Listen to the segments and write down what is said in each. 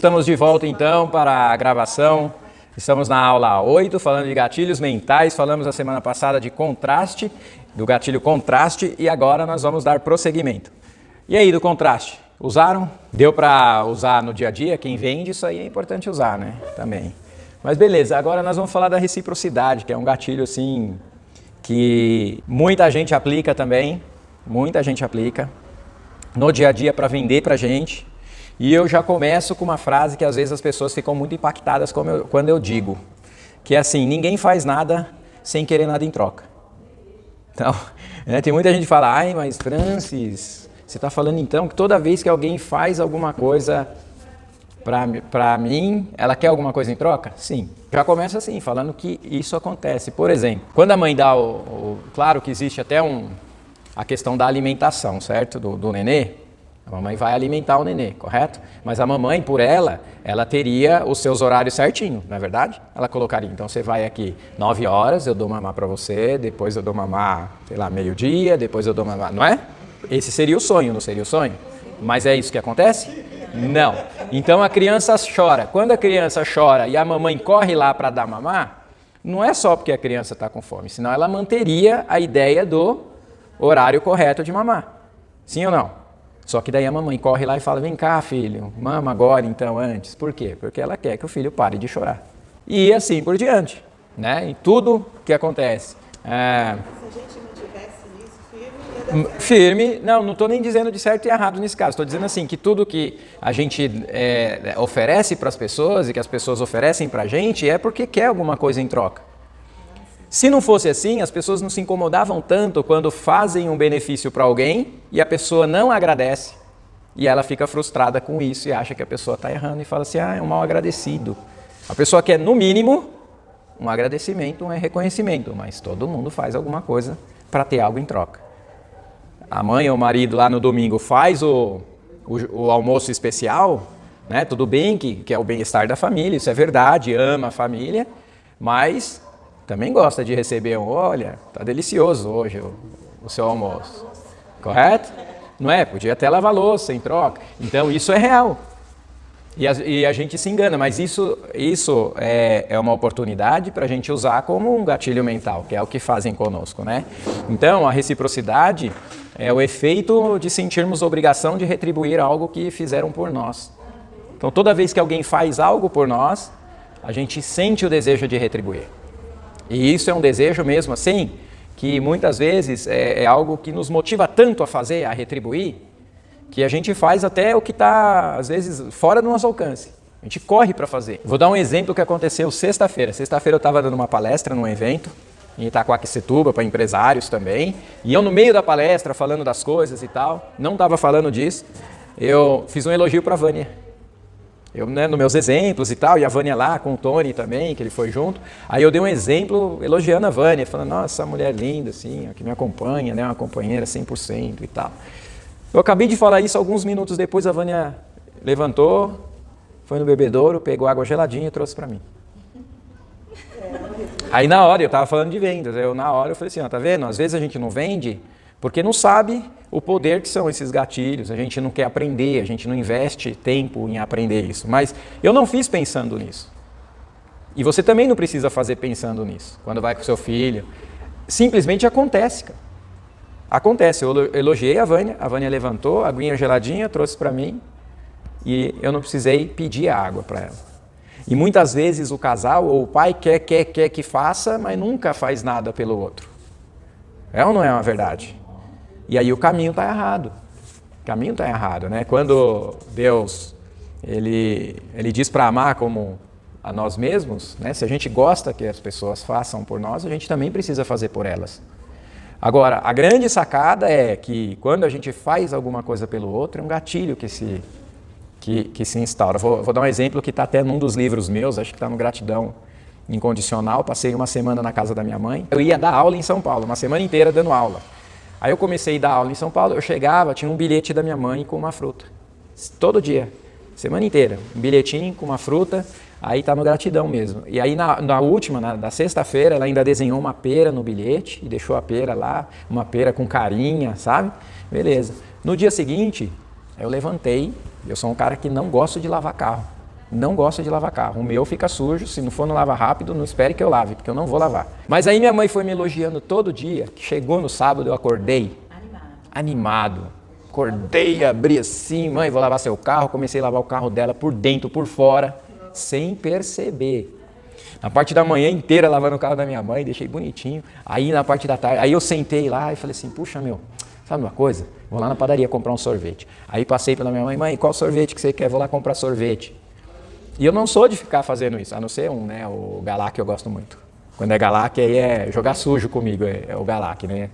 Estamos de volta então para a gravação. Estamos na aula 8, falando de gatilhos mentais. Falamos na semana passada de contraste, do gatilho contraste, e agora nós vamos dar prosseguimento. E aí, do contraste? Usaram? Deu para usar no dia a dia? Quem vende, isso aí é importante usar, né? Também. Mas beleza, agora nós vamos falar da reciprocidade, que é um gatilho assim que muita gente aplica também. Muita gente aplica no dia a dia para vender pra gente. E eu já começo com uma frase que às vezes as pessoas ficam muito impactadas quando eu digo, que é assim: ninguém faz nada sem querer nada em troca. Então, tem muita gente que fala: ai, mas Francis, você está falando então que toda vez que alguém faz alguma coisa para mim, ela quer alguma coisa em troca? Sim. Já começa assim, falando que isso acontece. Por exemplo, quando a mãe dá claro que existe até a questão da alimentação, certo? Do nenê. A mamãe vai alimentar o nenê, correto? Mas a mamãe, por ela teria os seus horários certinho, não é verdade? Ela colocaria, então você vai aqui 9 horas, eu dou mamar para você, depois eu dou mamar, sei lá, meio-dia, depois eu dou mamar, não é? Esse seria o sonho, não seria o sonho? Mas é isso que acontece? Não. Então a criança chora. Quando a criança chora e a mamãe corre lá para dar mamar, não é só porque a criança está com fome, senão ela manteria a ideia do horário correto de mamar. Sim ou não? Só que daí a mamãe corre lá e fala: vem cá, filho, mama agora então, antes. Por quê? Porque ela quer que o filho pare de chorar. E assim por diante, né? Em tudo que acontece. Se a gente não tivesse isso firme, ia dar certo. Firme, não estou nem dizendo de certo e errado nesse caso. Estou dizendo assim, que tudo que a gente oferece para as pessoas e que as pessoas oferecem para a gente é porque quer alguma coisa em troca. Se não fosse assim, as pessoas não se incomodavam tanto quando fazem um benefício para alguém e a pessoa não agradece. E ela fica frustrada com isso e acha que a pessoa está errando e fala assim: é um mal agradecido. A pessoa quer, no mínimo, um agradecimento, um reconhecimento, mas todo mundo faz alguma coisa para ter algo em troca. A mãe ou o marido lá no domingo faz o almoço especial, né? Tudo bem que é o bem-estar da família, isso é verdade, ama a família, mas também gosta de receber olha, tá delicioso hoje o seu almoço, correto? Não é? Podia até lavar louça em troca. Então isso é real. E a gente se engana, mas isso é uma oportunidade para a gente usar como um gatilho mental, que é o que fazem conosco, né? Então a reciprocidade é o efeito de sentirmos obrigação de retribuir algo que fizeram por nós. Então toda vez que alguém faz algo por nós, a gente sente o desejo de retribuir. E isso é um desejo mesmo assim, que muitas vezes é algo que nos motiva tanto a fazer, a retribuir, que a gente faz até o que está, às vezes, fora do nosso alcance. A gente corre para fazer. Vou dar um exemplo que aconteceu sexta-feira. Sexta-feira eu estava dando uma palestra num evento, em Itaquaquecetuba, para empresários também. E eu, no meio da palestra, falando das coisas e tal, não estava falando disso, eu fiz um elogio para a Vânia. Eu, nos meus exemplos e tal, e a Vânia lá com o Tony também, que ele foi junto. Aí eu dei um exemplo elogiando a Vânia, falando: nossa, essa mulher linda, assim, que me acompanha, né, uma companheira 100% e tal. Eu acabei de falar isso, alguns minutos depois a Vânia levantou, foi no bebedouro, pegou água geladinha e trouxe para mim. Aí na hora, eu estava falando de vendas, na hora eu falei assim: ó, tá vendo? Às vezes a gente não vende porque não sabe o poder que são esses gatilhos, a gente não quer aprender, a gente não investe tempo em aprender isso. Mas eu não fiz pensando nisso. E você também não precisa fazer pensando nisso, quando vai com seu filho. Simplesmente acontece, cara. Acontece, eu elogiei a Vânia levantou, a aguinha geladinha, trouxe para mim, e eu não precisei pedir a água para ela. E muitas vezes o casal ou o pai quer que faça, mas nunca faz nada pelo outro. É ou não é uma verdade? E aí o caminho está errado. O caminho está errado, né? Quando Deus ele diz para amar como a nós mesmos, né? Se a gente gosta que as pessoas façam por nós, a gente também precisa fazer por elas. Agora, a grande sacada é que quando a gente faz alguma coisa pelo outro, é um gatilho que se instaura. Vou dar um exemplo que está até num dos livros meus, acho que está no Gratidão Incondicional. Passei uma semana na casa da minha mãe. Eu ia dar aula em São Paulo, uma semana inteira dando aula. Aí eu comecei a dar aula em São Paulo, eu chegava, tinha um bilhete da minha mãe com uma fruta. Todo dia, semana inteira, um bilhetinho com uma fruta, aí tá no Gratidão mesmo. E aí na última, na sexta-feira, ela ainda desenhou uma pera no bilhete e deixou a pera lá, uma pera com carinha, sabe? Beleza. No dia seguinte, eu levantei, eu sou um cara que não gosto de lavar carro. não gosta de lavar carro. O meu fica sujo, se não for no lava rápido, não espere que eu lave, porque eu não vou lavar. Mas aí minha mãe foi me elogiando todo dia, que chegou no sábado, eu acordei animado. Acordei, abri assim, mãe, vou lavar seu carro, comecei a lavar o carro dela por dentro, por fora, sem perceber. Na parte da manhã inteira lavando o carro da minha mãe, deixei bonitinho. Aí na parte da tarde, aí eu sentei lá e falei assim, puxa meu, sabe uma coisa? Vou lá na padaria comprar um sorvete. Aí passei pela minha mãe, mãe, qual sorvete que você quer? Vou lá comprar sorvete. E eu não sou de ficar fazendo isso, a não ser um, né? O Galac eu gosto muito. Quando é Galac, aí é jogar sujo comigo, é o Galac, né?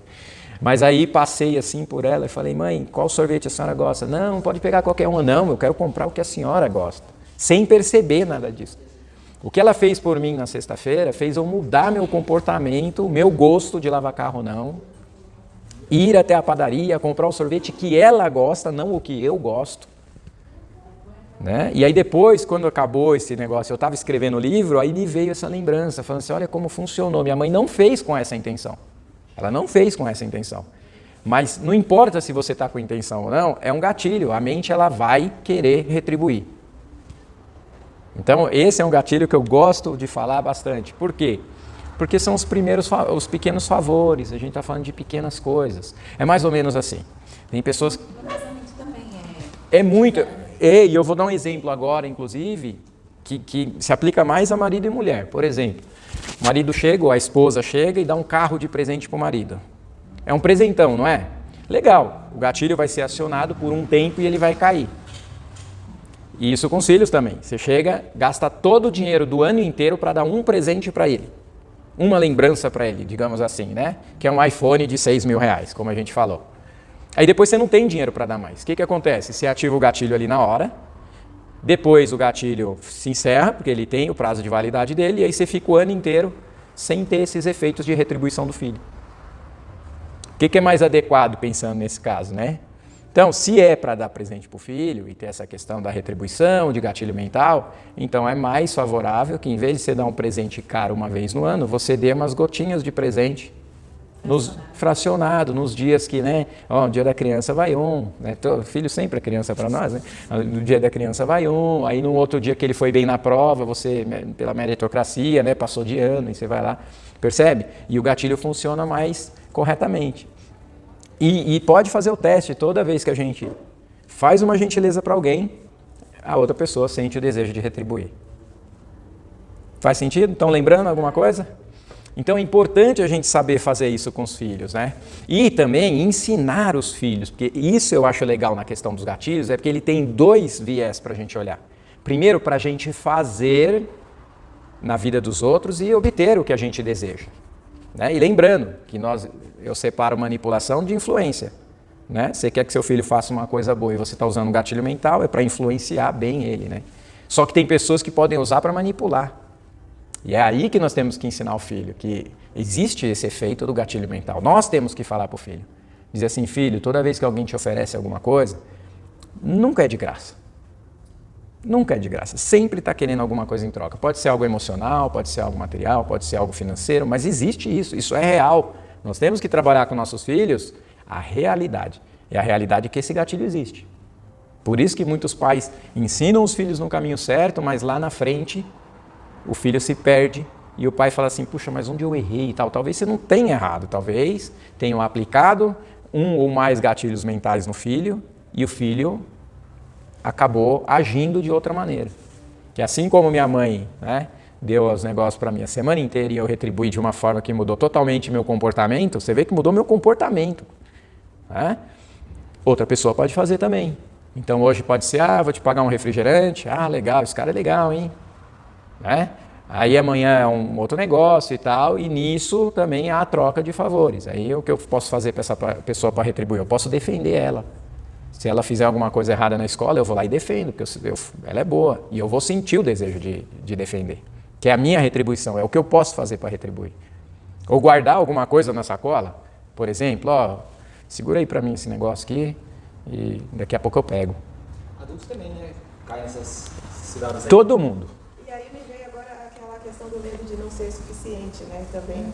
Mas aí passei assim por ela e falei, mãe, qual sorvete a senhora gosta? Não, pode pegar qualquer um. Não, eu quero comprar o que a senhora gosta. Sem perceber nada disso. O que ela fez por mim na sexta-feira fez eu mudar meu comportamento, meu gosto de lavar carro não. Ir até a padaria, comprar o sorvete que ela gosta, não o que eu gosto. Né? E aí depois, quando acabou esse negócio, eu estava escrevendo o livro, aí me veio essa lembrança, falando assim, olha como funcionou. Minha mãe não fez com essa intenção. Ela não fez com essa intenção. Mas não importa se você está com intenção ou não, é um gatilho. A mente ela vai querer retribuir. Então esse é um gatilho que eu gosto de falar bastante. Por quê? Porque são os pequenos favores. A gente está falando de pequenas coisas. É mais ou menos assim. Tem pessoas... É muito... E eu vou dar um exemplo agora, inclusive, que se aplica mais a marido e mulher. Por exemplo, o marido chega, ou a esposa chega e dá um carro de presente para o marido. É um presentão, não é? Legal, o gatilho vai ser acionado por um tempo e ele vai cair. E isso com os filhos também. Você chega, gasta todo o dinheiro do ano inteiro para dar um presente para ele. Uma lembrança para ele, digamos assim, né? Que é um iPhone de 6 mil reais, como a gente falou. Aí depois você não tem dinheiro para dar mais. O que acontece? Você ativa o gatilho ali na hora, depois o gatilho se encerra, porque ele tem o prazo de validade dele, e aí você fica o ano inteiro sem ter esses efeitos de retribuição do filho. O que é mais adequado pensando nesse caso, né? Então, se é para dar presente para o filho e ter essa questão da retribuição, de gatilho mental, então é mais favorável que em vez de você dar um presente caro uma vez no ano, você dê umas gotinhas de presente fracionado, nos dias que, né, ó, o dia da criança vai um, né, filho sempre é criança para nós, né, no dia da criança vai um, aí no outro dia que ele foi bem na prova, você, pela meritocracia, né, passou de ano, e você vai lá, percebe? E o gatilho funciona mais corretamente. E pode fazer o teste, toda vez que a gente faz uma gentileza para alguém, a outra pessoa sente o desejo de retribuir. Faz sentido? Estão lembrando alguma coisa? Então é importante a gente saber fazer isso com os filhos, né? E também ensinar os filhos, porque isso eu acho legal na questão dos gatilhos, é porque ele tem dois viés para a gente olhar. Primeiro, para a gente fazer na vida dos outros e obter o que a gente deseja. Né? E lembrando que eu separo manipulação de influência. Né? Você quer que seu filho faça uma coisa boa e você está usando um gatilho mental, é para influenciar bem ele. Né? Só que tem pessoas que podem usar para manipular. E é aí que nós temos que ensinar o filho, que existe esse efeito do gatilho mental. Nós temos que falar para o filho. Dizer assim, filho, toda vez que alguém te oferece alguma coisa, nunca é de graça. Nunca é de graça. Sempre está querendo alguma coisa em troca. Pode ser algo emocional, pode ser algo material, pode ser algo financeiro, mas existe isso. Isso é real. Nós temos que trabalhar com nossos filhos a realidade. É a realidade que esse gatilho existe. Por isso que muitos pais ensinam os filhos no caminho certo, mas lá na frente o filho se perde e o pai fala assim, puxa, mas onde eu errei e tal? Talvez você não tenha errado, talvez tenham aplicado um ou mais gatilhos mentais no filho e o filho acabou agindo de outra maneira. Que assim como minha mãe, né, deu os negócios para mim a semana inteira e eu retribuí de uma forma que mudou totalmente meu comportamento, você vê que mudou meu comportamento. Né? Outra pessoa pode fazer também. Então hoje pode ser, vou te pagar um refrigerante, legal, esse cara é legal, hein? Né? Aí amanhã é um outro negócio e tal, e nisso também há a troca de favores. Aí o que eu posso fazer para essa pessoa para retribuir? Eu posso defender ela. Se ela fizer alguma coisa errada na escola, eu vou lá e defendo, porque ela é boa, e eu vou sentir o desejo de defender, que é a minha retribuição, é o que eu posso fazer para retribuir. Ou guardar alguma coisa na sacola, por exemplo, segura aí para mim esse negócio aqui, e daqui a pouco eu pego. Adultos também, né? Caem nessas ciladas aí. Todo mundo. E aí me veio agora aquela questão do medo de não ser suficiente, né?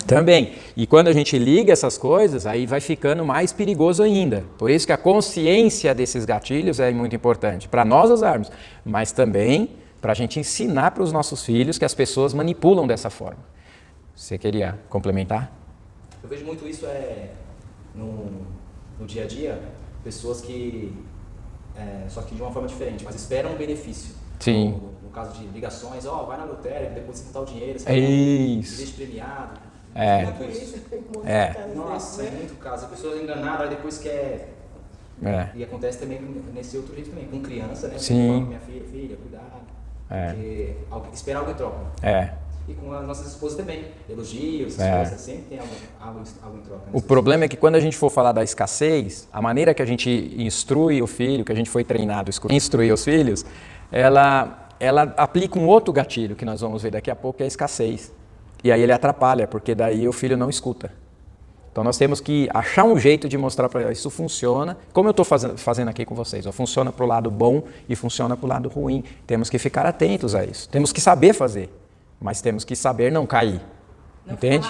Também. E quando a gente liga essas coisas, aí vai ficando mais perigoso ainda. Por isso que a consciência desses gatilhos é muito importante, para nós usarmos, mas também para a gente ensinar para os nossos filhos que as pessoas manipulam dessa forma. Você queria complementar? Eu vejo muito isso no dia a dia, pessoas que, só que de uma forma diferente, mas esperam um benefício. Sim. No caso de ligações, vai na lotérica, depois você tal dinheiro, você isso. premiado. É. Muito isso. Nossa, é muito caso. A pessoa enganada, aí depois quer... E acontece também nesse outro jeito também, com criança, né? Sim. Com minha filha, cuidado. Porque esperar algo em troca. E com as nossas esposas também. Elogios, coisas, sempre tem algo em troca. O problema é que quando a gente for falar da escassez, a maneira que a gente instrui o filho, que a gente foi treinado a instruir os filhos, ela aplica um outro gatilho que nós vamos ver daqui a pouco, que é a escassez. E aí ele atrapalha, porque daí o filho não escuta. Então nós temos que achar um jeito de mostrar para ele, isso funciona, como eu estou fazendo aqui com vocês, funciona para o lado bom e funciona para o lado ruim. Temos que ficar atentos a isso, temos que saber fazer, mas temos que saber não cair, entende?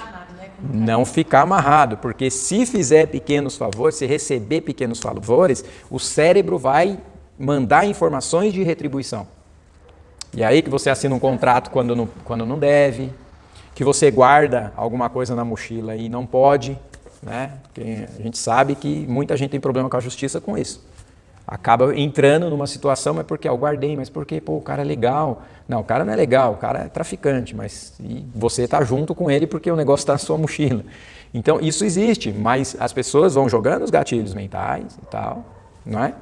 Não ficar amarrado, porque se fizer pequenos favores, se receber pequenos favores, o cérebro vai mandar informações de retribuição. E aí que você assina um contrato quando não deve, que você guarda alguma coisa na mochila e não pode, né? Porque a gente sabe que muita gente tem problema com a justiça com isso. Acaba entrando numa situação, mas porque eu guardei, mas porque o cara é legal. Não, o cara não é legal, o cara é traficante, mas você está junto com ele porque o negócio está na sua mochila. Então isso existe, mas as pessoas vão jogando os gatilhos mentais e tal, não é?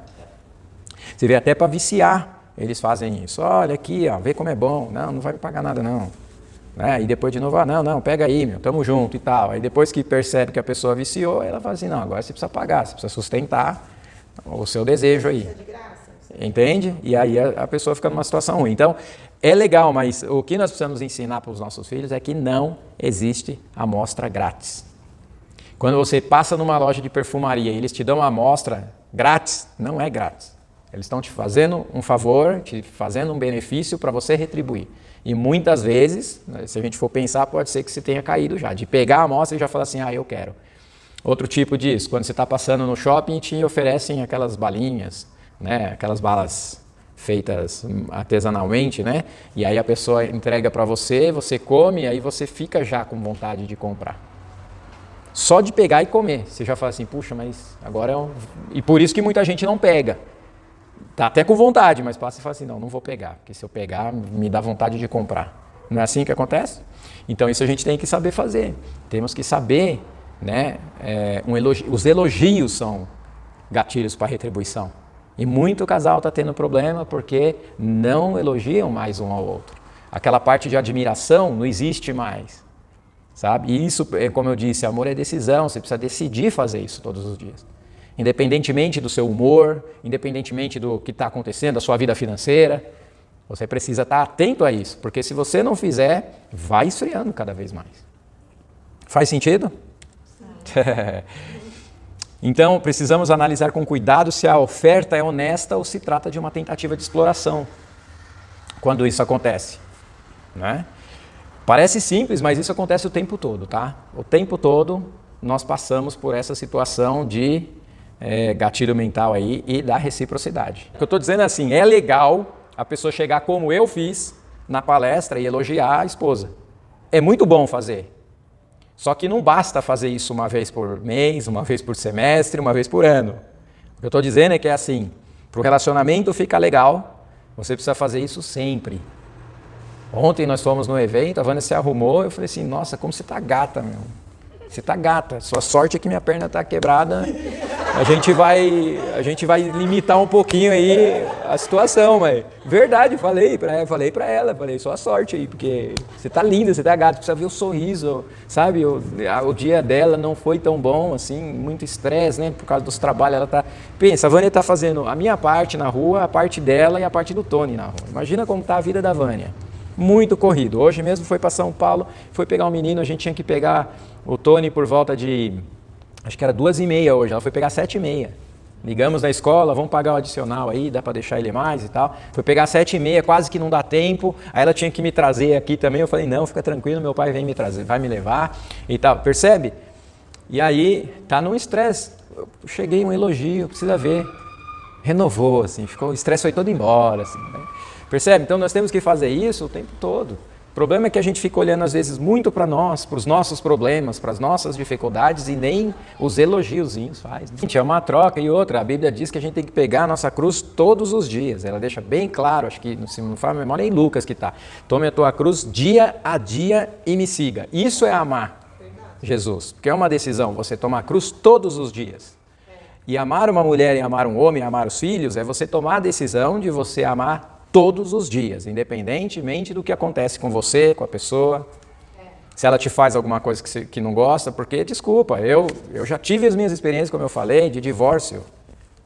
Você vê até para viciar, eles fazem isso. Olha aqui, vê como é bom. Não vai me pagar nada não. E depois de novo, não, pega aí, tamo junto e tal. Aí depois que percebe que a pessoa viciou, ela fala assim, não, agora você precisa pagar, você precisa sustentar o seu desejo aí. Entende? E aí a pessoa fica numa situação ruim. Então, é legal, mas o que nós precisamos ensinar para os nossos filhos é que não existe amostra grátis. Quando você passa numa loja de perfumaria e eles te dão uma amostra grátis, não é grátis. Eles estão te fazendo um favor, te fazendo um benefício para você retribuir. E muitas vezes, se a gente for pensar, pode ser que você tenha caído já, de pegar a amostra e já falar assim, eu quero. Outro tipo disso, quando você está passando no shopping e te oferecem aquelas balinhas, né? Aquelas balas feitas artesanalmente, né? E aí a pessoa entrega para você, você come, e aí você fica já com vontade de comprar. Só de pegar e comer, você já fala assim, puxa, mas agora é um... E por isso que muita gente não pega. Tá até com vontade, mas passa e fala assim, não vou pegar, porque se eu pegar, me dá vontade de comprar. Não é assim que acontece? Então isso a gente tem que saber fazer. Temos que saber, né? Os elogios são gatilhos para retribuição. E muito casal está tendo problema porque não elogiam mais um ao outro. Aquela parte de admiração não existe mais. Sabe? E isso, como eu disse, amor é decisão, você precisa decidir fazer isso todos os dias. Independentemente do seu humor, independentemente do que está acontecendo, da sua vida financeira, você precisa estar atento a isso, porque se você não fizer, vai esfriando cada vez mais. Faz sentido? Então, precisamos analisar com cuidado se a oferta é honesta ou se trata de uma tentativa de exploração, quando isso acontece, né? Parece simples, mas isso acontece o tempo todo, tá? O tempo todo nós passamos por essa situação de gatilho mental aí e da reciprocidade. O que eu estou dizendo é assim, é legal a pessoa chegar como eu fiz na palestra e elogiar a esposa. É muito bom fazer. Só que não basta fazer isso uma vez por mês, uma vez por semestre, uma vez por ano. O que eu estou dizendo é que é assim, para o relacionamento ficar legal, você precisa fazer isso sempre. Ontem nós fomos no evento, a Vânia se arrumou, eu falei assim, nossa, como você tá gata, meu. Você tá gata, sua sorte é que minha perna tá quebrada. A gente vai limitar um pouquinho aí a situação, mas verdade, falei pra ela, sua sorte aí, porque você tá linda, você tá gata, precisa ver o sorriso, sabe? O dia dela não foi tão bom, assim, muito estresse, né? Por causa dos trabalhos, ela tá... Pensa, a Vânia tá fazendo a minha parte na rua, a parte dela e a parte do Tony na rua. Imagina como tá a vida da Vânia. Muito corrido. Hoje mesmo foi para São Paulo, foi pegar um menino, a gente tinha que pegar o Tony por volta de, acho que era 2h30 hoje, ela foi pegar 7h30. Ligamos na escola, vamos pagar o adicional aí, dá para deixar ele mais e tal. Foi pegar 7h30, quase que não dá tempo, aí ela tinha que me trazer aqui também, eu falei, não, fica tranquilo, meu pai vem me trazer, vai me levar e tal, percebe? E aí, tá num estresse, eu cheguei um elogio, precisa ver, renovou, assim, ficou, o estresse foi todo embora, assim, né? Percebe? Então nós temos que fazer isso o tempo todo. O problema é que a gente fica olhando às vezes muito para nós, para os nossos problemas, para as nossas dificuldades e nem os elogiozinhos faz. Gente, é uma troca. E outra, a Bíblia diz que a gente tem que pegar a nossa cruz todos os dias. Ela deixa bem claro, acho que se não fala memória, é em Lucas que está. Tome a tua cruz dia a dia e me siga. Isso é amar Jesus, porque é uma decisão, você tomar a cruz todos os dias. E amar uma mulher e amar um homem, amar os filhos, é você tomar a decisão de você amar todos os dias, independentemente do que acontece com você, com a pessoa. Se ela te faz alguma coisa que não gosta, porque, desculpa, eu já tive as minhas experiências, como eu falei, de divórcio.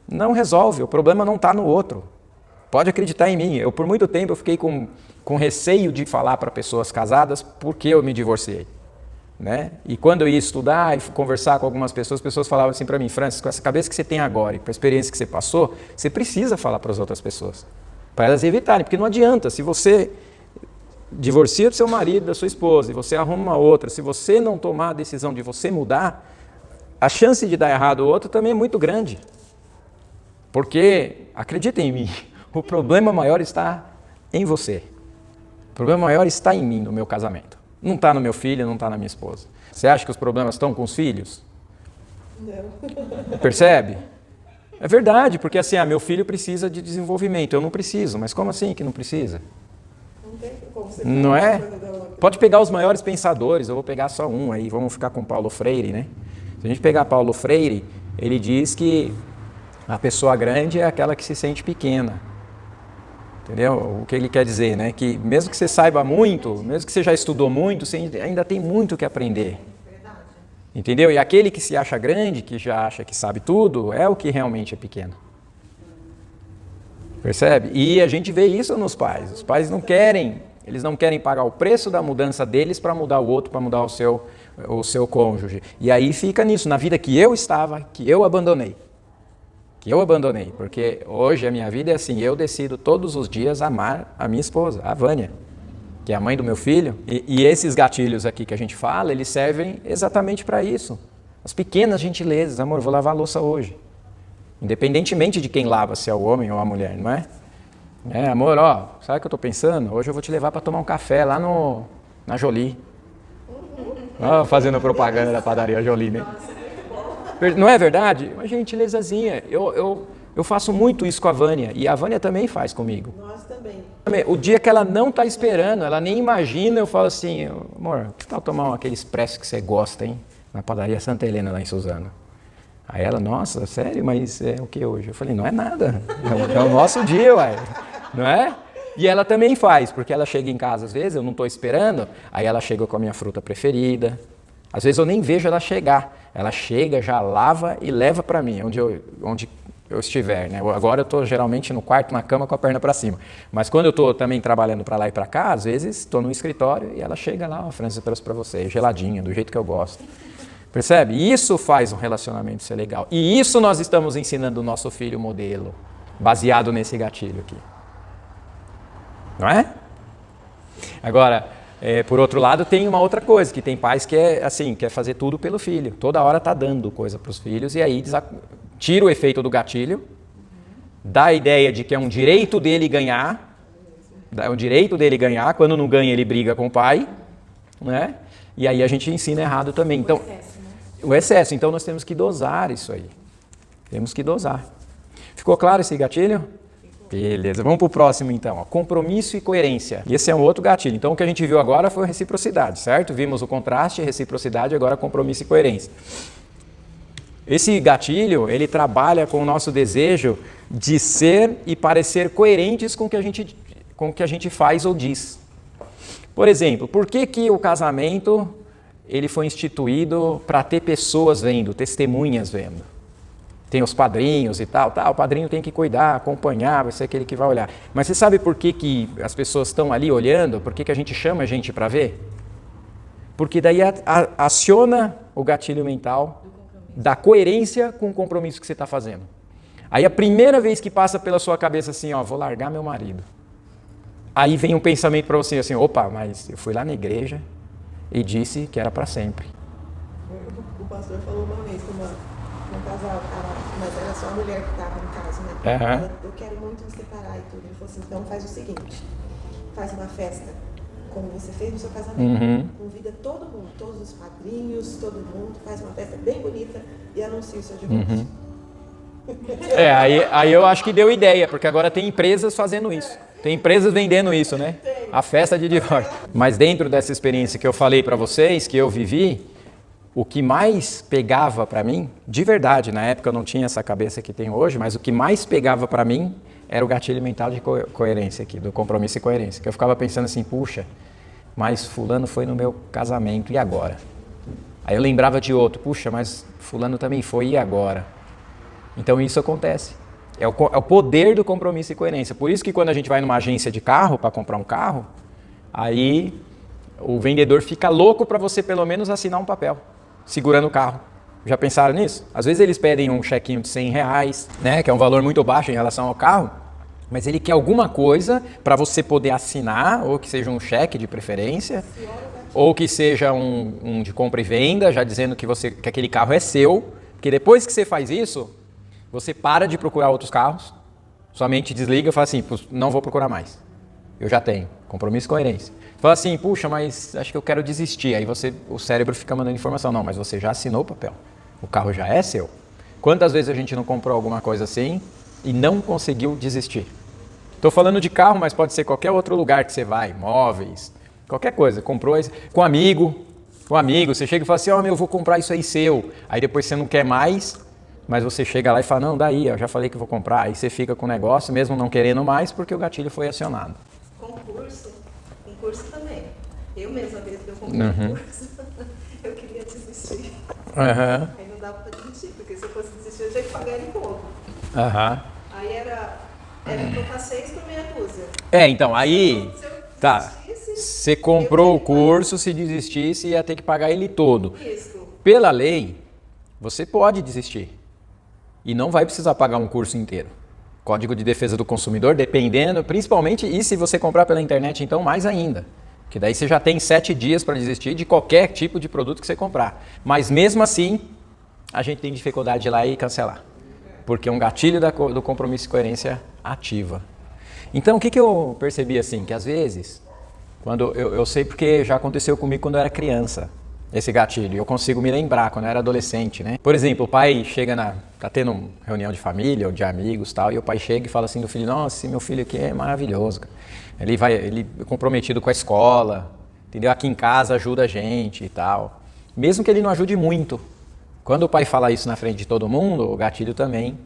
Não resolve, o problema não está no outro. Pode acreditar em mim. Por muito tempo eu fiquei com receio de falar para pessoas casadas porque eu me divorciei. Né? E quando eu ia estudar e conversar com algumas pessoas, as pessoas falavam assim para mim: Francis, com essa cabeça que você tem agora e com a experiência que você passou, você precisa falar para as outras pessoas, para elas evitarem, porque não adianta, se você divorcia do seu marido, da sua esposa, e você arruma uma outra, se você não tomar a decisão de você mudar, a chance de dar errado o outro também é muito grande. Porque, acreditem em mim, o problema maior está em você. O problema maior está em mim, no meu casamento. Não está no meu filho, não está na minha esposa. Você acha que os problemas estão com os filhos? Não. Percebe? É verdade, porque assim, meu filho precisa de desenvolvimento, eu não preciso. Mas como assim que não precisa? Não tem como você não é? Pode pegar os maiores pensadores, eu vou pegar só um aí, vamos ficar com Paulo Freire, né? Se a gente pegar Paulo Freire, ele diz que a pessoa grande é aquela que se sente pequena. Entendeu? O que ele quer dizer, né? Que mesmo que você saiba muito, mesmo que você já estudou muito, você ainda tem muito que aprender. Entendeu? E aquele que se acha grande, que já acha que sabe tudo, é o que realmente é pequeno. Percebe? E a gente vê isso nos pais. Os pais não querem, eles não querem pagar o preço da mudança deles para mudar o outro, para mudar o seu cônjuge. E aí fica nisso, na vida que eu estava, que eu abandonei. Porque hoje a minha vida é assim, eu decido todos os dias amar a minha esposa, a Vânia, que é a mãe do meu filho, e esses gatilhos aqui que a gente fala, eles servem exatamente para isso. As pequenas gentilezas, amor, vou lavar a louça hoje, independentemente de quem lava, se é o homem ou a mulher, não é? Amor, sabe o que eu estou pensando? Hoje eu vou te levar para tomar um café lá na Jolie. Fazendo propaganda da padaria Jolie, né? Não é verdade? Uma gentilezazinha. Eu faço muito isso com a Vânia, e a Vânia também faz comigo. Nós também. O dia que ela não está esperando, ela nem imagina, eu falo assim: amor, que tal tomar aquele expresso que você gosta, hein? Na padaria Santa Helena, lá em Suzano. Aí ela: nossa, sério? Mas é o que hoje? Eu falei: não é nada, é o nosso dia, uai. Não é? E ela também faz, porque ela chega em casa às vezes, eu não estou esperando, aí ela chega com a minha fruta preferida. Às vezes eu nem vejo ela chegar. Ela chega, já lava e leva para mim, onde eu estiver, né? Agora eu estou geralmente no quarto, na cama, com a perna para cima. Mas quando eu estou também trabalhando para lá e para cá, às vezes estou no escritório e ela chega lá: Francis, eu trouxe para você, geladinha, do jeito que eu gosto. Percebe? Isso faz um relacionamento ser legal. E isso nós estamos ensinando o nosso filho modelo, baseado nesse gatilho aqui. Não é? Agora, por outro lado, tem uma outra coisa, que tem pais que quer fazer tudo pelo filho. Toda hora está dando coisa para os filhos e aí tira o efeito do gatilho, dá a ideia de que é um direito dele ganhar, quando não ganha ele briga com o pai, né? E aí a gente ensina errado também. Então, o excesso. Então nós temos que dosar isso aí. Temos que dosar. Ficou claro esse gatilho? Beleza, vamos para o próximo então. Compromisso e coerência. Esse é um outro gatilho. Então o que a gente viu agora foi reciprocidade, certo? Vimos o contraste, reciprocidade, agora compromisso e coerência. Esse gatilho, ele trabalha com o nosso desejo de ser e parecer coerentes com o que a gente faz ou diz. Por exemplo, por que o casamento ele foi instituído para ter pessoas vendo, testemunhas vendo? Tem os padrinhos e tal, o padrinho tem que cuidar, acompanhar, vai ser aquele que vai olhar. Mas você sabe por que as pessoas estão ali olhando? Por que a gente chama a gente para ver? Porque daí aciona o gatilho mental da coerência com o compromisso que você está fazendo. Aí a primeira vez que passa pela sua cabeça assim, vou largar meu marido. Aí vem um pensamento para você assim: opa, mas eu fui lá na igreja e disse que era para sempre. O pastor falou uma vez com um casal, mas era só a mulher que estava no caso, né? Uhum. Eu quero muito me separar e tudo. Ele falou assim, então faz o seguinte, faz uma festa como você fez no seu casamento. Convida todo mundo, todos os padrinhos, todo mundo, faz uma festa bem bonita e anuncia o seu divórcio. Aí eu acho que deu ideia, porque agora tem empresas fazendo isso. Tem empresas vendendo isso, né? A festa de divórcio. Mas dentro dessa experiência que eu falei para vocês, que eu vivi, o que mais pegava para mim, de verdade, na época eu não tinha essa cabeça que tenho hoje, mas o que mais pegava para mim era o gatilho mental de coerência aqui, do compromisso e coerência. Que eu ficava pensando assim, puxa, mas fulano foi no meu casamento, e agora? Aí eu lembrava de outro, puxa, mas fulano também foi, e agora? Então isso acontece. É o poder do compromisso e coerência. Por isso que quando a gente vai numa agência de carro para comprar um carro, aí o vendedor fica louco para você pelo menos assinar um papel, segurando o carro. Já pensaram nisso? Às vezes eles pedem um chequinho de R$100, né, que é um valor muito baixo em relação ao carro, mas ele quer alguma coisa para você poder assinar, ou que seja um cheque de preferência, ou que seja um de compra e venda, já dizendo que aquele carro é seu, porque depois que você faz isso, você para de procurar outros carros, sua mente desliga e fala assim, não vou procurar mais, eu já tenho, compromisso e coerência. Fala assim, puxa, mas acho que eu quero desistir, aí o cérebro fica mandando informação, não, mas você já assinou o papel, o carro já é seu. Quantas vezes a gente não comprou alguma coisa assim e não conseguiu desistir? Estou falando de carro, mas pode ser qualquer outro lugar que você vai, móveis, qualquer coisa, comprou com um amigo, você chega e fala assim, eu vou comprar isso aí seu, aí depois você não quer mais, mas você chega lá e fala, não, daí, eu já falei que vou comprar. Aí você fica com o negócio, mesmo não querendo mais, porque o gatilho foi acionado. Concurso também. Eu mesma, desde que eu comprei concurso, eu queria desistir. Aí não dava para desistir, porque se eu fosse desistir, eu tinha que pagar ele pouco. Aí era trocar 6 por meia dúzia. Então, aí, tá, você comprou o curso, se desistisse, ia ter que pagar ele todo. Isso. Pela lei, você pode desistir. E não vai precisar pagar um curso inteiro. Código de Defesa do Consumidor, dependendo, principalmente, e se você comprar pela internet, então mais ainda. Que daí você já tem 7 dias para desistir de qualquer tipo de produto que você comprar. Mas mesmo assim, a gente tem dificuldade de ir lá e cancelar. Porque é um gatilho do compromisso e coerência ativa. Então, o que eu percebi assim? Que às vezes, quando eu sei porque já aconteceu comigo quando eu era criança. Esse gatilho, eu consigo me lembrar quando eu era adolescente, né? Por exemplo, o pai chega tá tendo uma reunião de família ou de amigos e tal, e o pai chega e fala assim do filho, nossa, meu filho aqui é maravilhoso, cara. Ele é comprometido com a escola, entendeu? Aqui em casa ajuda a gente e tal. Mesmo que ele não ajude muito. Quando o pai fala isso na frente de todo mundo, o gatilho também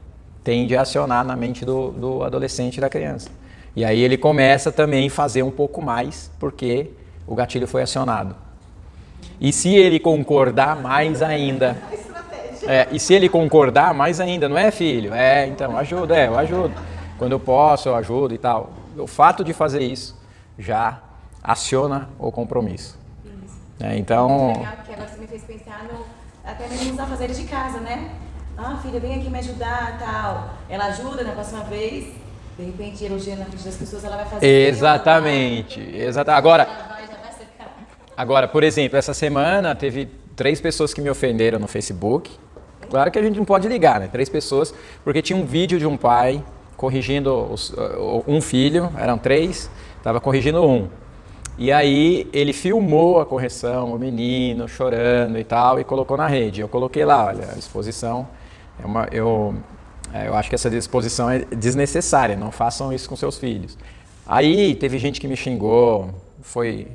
tende a acionar na mente do adolescente e da criança. E aí ele começa também a fazer um pouco mais, porque o gatilho foi acionado. E se ele concordar mais ainda, e se ele concordar mais ainda, não é, filho? Então, eu ajudo. Quando eu posso, eu ajudo e tal. O fato de fazer isso já aciona o compromisso. Então... Legal, porque agora você me fez pensar até mesmo nos afazeres de casa, né? Filha, vem aqui me ajudar, tal. Ela ajuda na próxima vez, de repente, elogiando na frente das pessoas, ela vai fazer... Exatamente. Agora, por exemplo, essa semana teve 3 pessoas que me ofenderam no Facebook. Claro que a gente não pode ligar, né? 3 pessoas, porque tinha um vídeo de um pai corrigindo um filho, eram 3, estava corrigindo um. E aí ele filmou a correção, o menino chorando e tal, e colocou na rede. Eu coloquei lá, olha, a exposição, eu acho que essa exposição é desnecessária, não façam isso com seus filhos. Aí teve gente que me xingou, foi...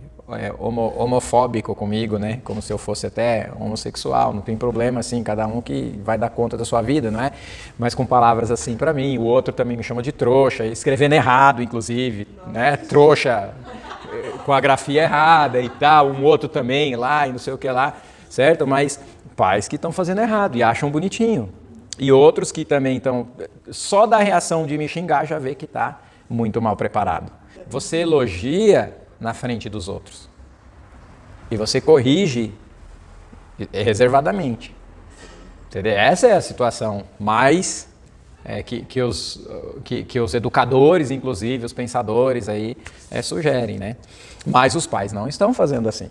homofóbico comigo, né? Como se eu fosse até homossexual, não tem problema, assim, cada um que vai dar conta da sua vida, não é? Mas com palavras assim pra mim, o outro também me chama de trouxa, escrevendo errado, inclusive, né? Trouxa com a grafia errada e tal, um outro também lá e não sei o que lá, certo? Mas pais que estão fazendo errado e acham bonitinho. E outros que também estão, só da reação de me xingar já vê que tá muito mal preparado. Você elogia na frente dos outros. E você corrige reservadamente. Entendeu? Essa é a situação mais que os educadores, inclusive, os pensadores aí sugerem, né? Mas os pais não estão fazendo assim.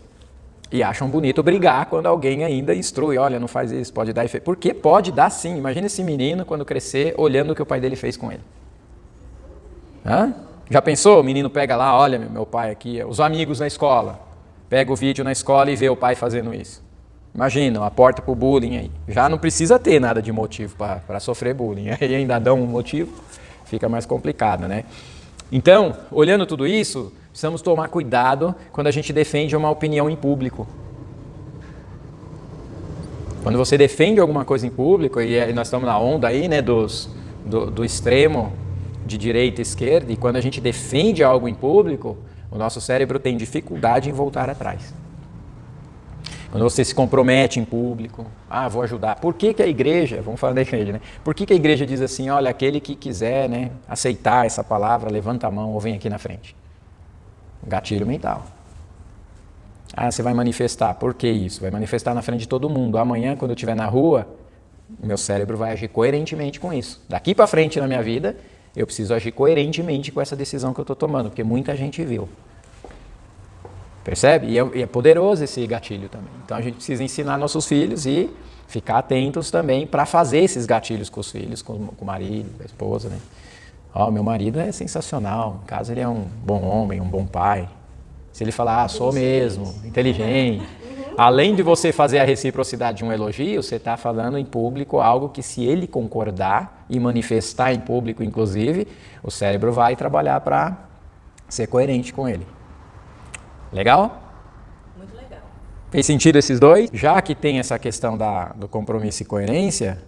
E acham bonito brigar quando alguém ainda instrui, olha, não faz isso, pode dar efeito. Porque pode dar sim. Imagina esse menino quando crescer, olhando o que o pai dele fez com ele. Hã? Já pensou? O menino pega lá, olha, meu pai aqui, os amigos na escola. Pega o vídeo na escola e vê o pai fazendo isso. Imagina, a porta pro bullying aí. Já não precisa ter nada de motivo para sofrer bullying. Aí ainda dá um motivo, fica mais complicado, né? Então, olhando tudo isso, precisamos tomar cuidado quando a gente defende uma opinião em público. Quando você defende alguma coisa em público, e nós estamos na onda aí, né, do extremo de direita e esquerda, e quando a gente defende algo em público, o nosso cérebro tem dificuldade em voltar atrás. Quando você se compromete em público, vou ajudar. Por que a igreja, vamos falar da igreja, né? Por que a igreja diz assim, olha, aquele que quiser, né, aceitar essa palavra, levanta a mão ou vem aqui na frente? Gatilho mental. Você vai manifestar. Por que isso? Vai manifestar na frente de todo mundo. Amanhã, quando eu estiver na rua, meu cérebro vai agir coerentemente com isso. Daqui para frente na minha vida, eu preciso agir coerentemente com essa decisão que eu estou tomando, porque muita gente viu. Percebe? E é poderoso esse gatilho também. Então a gente precisa ensinar nossos filhos e ficar atentos também para fazer esses gatilhos com os filhos, com o marido, com a esposa, né? Meu marido é sensacional, em casa ele é um bom homem, um bom pai. Se ele falar, sou mesmo, inteligente. Além de você fazer a reciprocidade de um elogio, você está falando em público algo que, se ele concordar e manifestar em público, inclusive, o cérebro vai trabalhar para ser coerente com ele. Legal? Muito legal. Fez sentido esses dois? Já que tem essa questão do compromisso e coerência,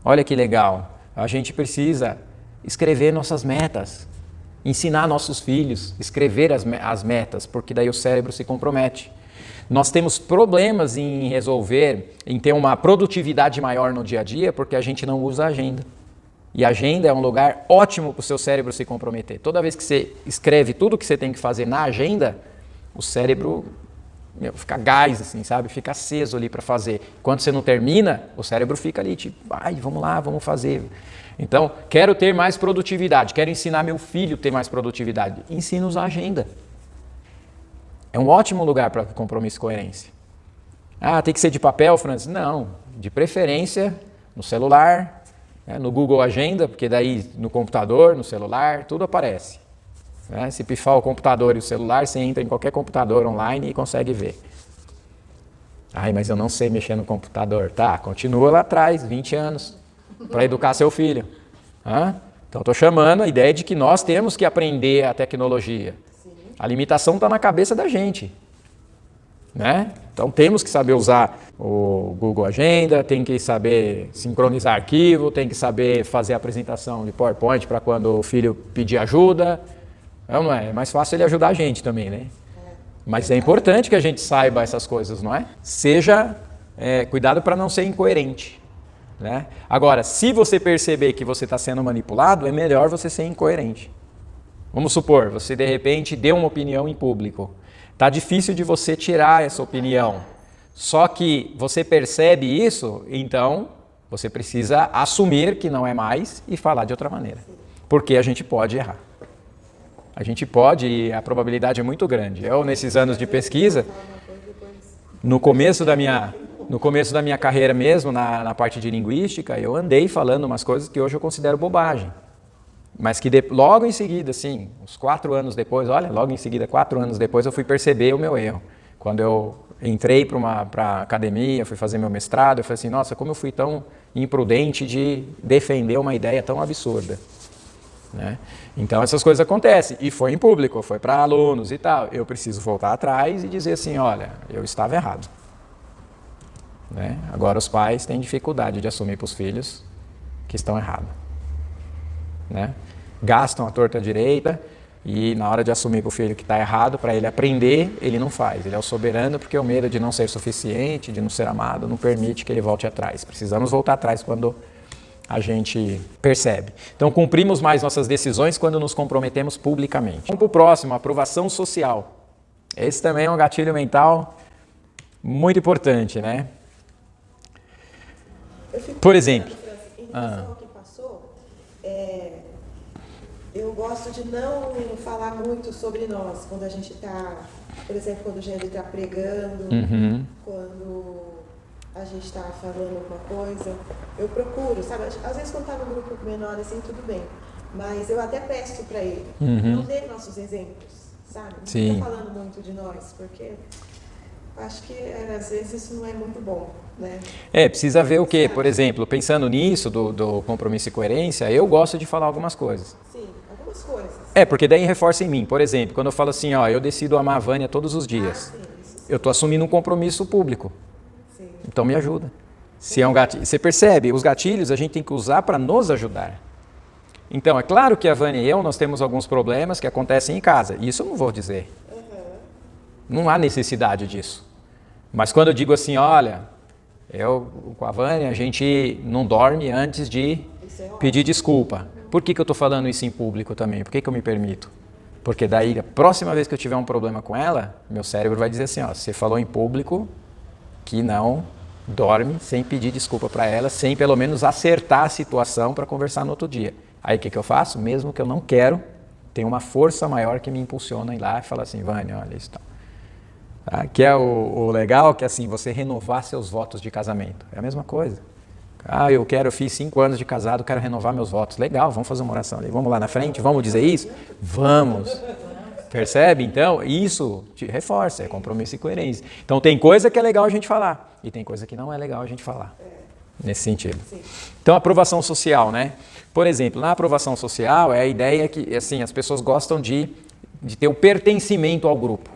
olha que legal. A gente precisa escrever nossas metas, ensinar nossos filhos, escrever as metas, porque daí o cérebro se compromete. Nós temos problemas em resolver, em ter uma produtividade maior no dia a dia, porque a gente não usa a agenda. E a agenda é um lugar ótimo para o seu cérebro se comprometer. Toda vez que você escreve tudo o que você tem que fazer na agenda, o cérebro fica gás, assim, sabe? Fica aceso ali para fazer. Quando você não termina, o cérebro fica ali, tipo, vamos lá, vamos fazer. Então, quero ter mais produtividade, quero ensinar meu filho a ter mais produtividade. Ensina-os a agenda. É um ótimo lugar para compromisso e coerência. Tem que ser de papel, Francis? Não, de preferência no celular, no Google Agenda, porque daí no computador, no celular, tudo aparece. Se pifar o computador e o celular, você entra em qualquer computador online e consegue ver. Mas eu não sei mexer no computador. Tá, continua lá atrás, 20 anos, para educar seu filho. Então estou chamando a ideia de que nós temos que aprender a tecnologia. A limitação está na cabeça da gente, né? Então temos que saber usar o Google Agenda, tem que saber sincronizar arquivo, tem que saber fazer apresentação de PowerPoint para quando o filho pedir ajuda. Não é? É mais fácil ele ajudar a gente também, né? Mas é importante que a gente saiba essas coisas, não é? Cuidado para não ser incoerente, né? Agora, se você perceber que você está sendo manipulado, é melhor você ser incoerente. Vamos supor, você de repente deu uma opinião em público. Está difícil de você tirar essa opinião. Só que você percebe isso, então você precisa assumir que não é mais e falar de outra maneira. Porque a gente pode errar. A gente pode, e a probabilidade é muito grande. Eu, nesses anos de pesquisa, no começo da minha carreira mesmo, na parte de linguística, eu andei falando umas coisas que hoje eu considero bobagem. Mas que logo em seguida, assim, uns 4 anos depois, logo em seguida, 4 anos depois, eu fui perceber o meu erro. Quando eu entrei para a academia, fui fazer meu mestrado, eu falei assim, nossa, como eu fui tão imprudente de defender uma ideia tão absurda. Né? Então essas coisas acontecem, e foi em público, foi para alunos e tal. Eu preciso voltar atrás e dizer assim, olha, eu estava errado. Né? Agora os pais têm dificuldade de assumir para os filhos que estão errados. Né? Gastam a torta direita e na hora de assumir para o filho que está errado, para ele aprender, ele não faz. Ele é o soberano porque o medo de não ser suficiente, de não ser amado, não permite que ele volte atrás. Precisamos voltar atrás quando a gente percebe. Então, cumprimos mais nossas decisões quando nos comprometemos publicamente. Vamos para o próximo, aprovação social. Esse também é um gatilho mental muito importante, né? Por exemplo... Em relação ao que passou, Eu gosto de não falar muito sobre nós, quando a gente está, por exemplo, quando o Gênero está pregando, quando a gente está falando alguma coisa, eu procuro, sabe? Às vezes quando está no grupo menor, assim, tudo bem, mas eu até peço para ele, não dê nossos exemplos, sabe? Não fica falando muito de nós, porque acho que às vezes isso não é muito bom, né? Precisa ver o quê? Por exemplo, pensando nisso, do compromisso e coerência, eu gosto de falar algumas coisas. Sim, algumas coisas. Porque daí reforça em mim. Por exemplo, quando eu falo assim, ó, eu decido amar a Vânia todos os dias. Sim, isso sim. Eu estou assumindo um compromisso público. Sim. Então me ajuda. Se é um gatilho, você percebe, os gatilhos a gente tem que usar para nos ajudar. Então, é claro que a Vânia e eu, nós temos alguns problemas que acontecem em casa. Isso eu não vou dizer. Não há necessidade disso. Mas quando eu digo assim, olha, eu com a Vânia, a gente não dorme antes de pedir desculpa. Por que eu estou falando isso em público também? Por que eu me permito? Porque daí, a próxima vez que eu tiver um problema com ela, meu cérebro vai dizer assim, ó, você falou em público que não dorme sem pedir desculpa para ela, sem pelo menos acertar a situação para conversar no outro dia. Aí o que eu faço? Mesmo que eu não quero, tem uma força maior que me impulsiona a ir lá e falar assim, Vânia, olha isso. Tá? Que é o legal, que é assim, você renovar seus votos de casamento. É a mesma coisa. Eu fiz 5 anos de casado, quero renovar meus votos. Legal, vamos fazer uma oração ali. Vamos lá na frente, vamos dizer isso? Vamos. Percebe? Então, isso te reforça, é compromisso e coerência. Então, tem coisa que é legal a gente falar e tem coisa que não é legal a gente falar. Nesse sentido. Então, aprovação social, né? Por exemplo, na aprovação social, é a ideia que, assim, as pessoas gostam de ter o pertencimento ao grupo.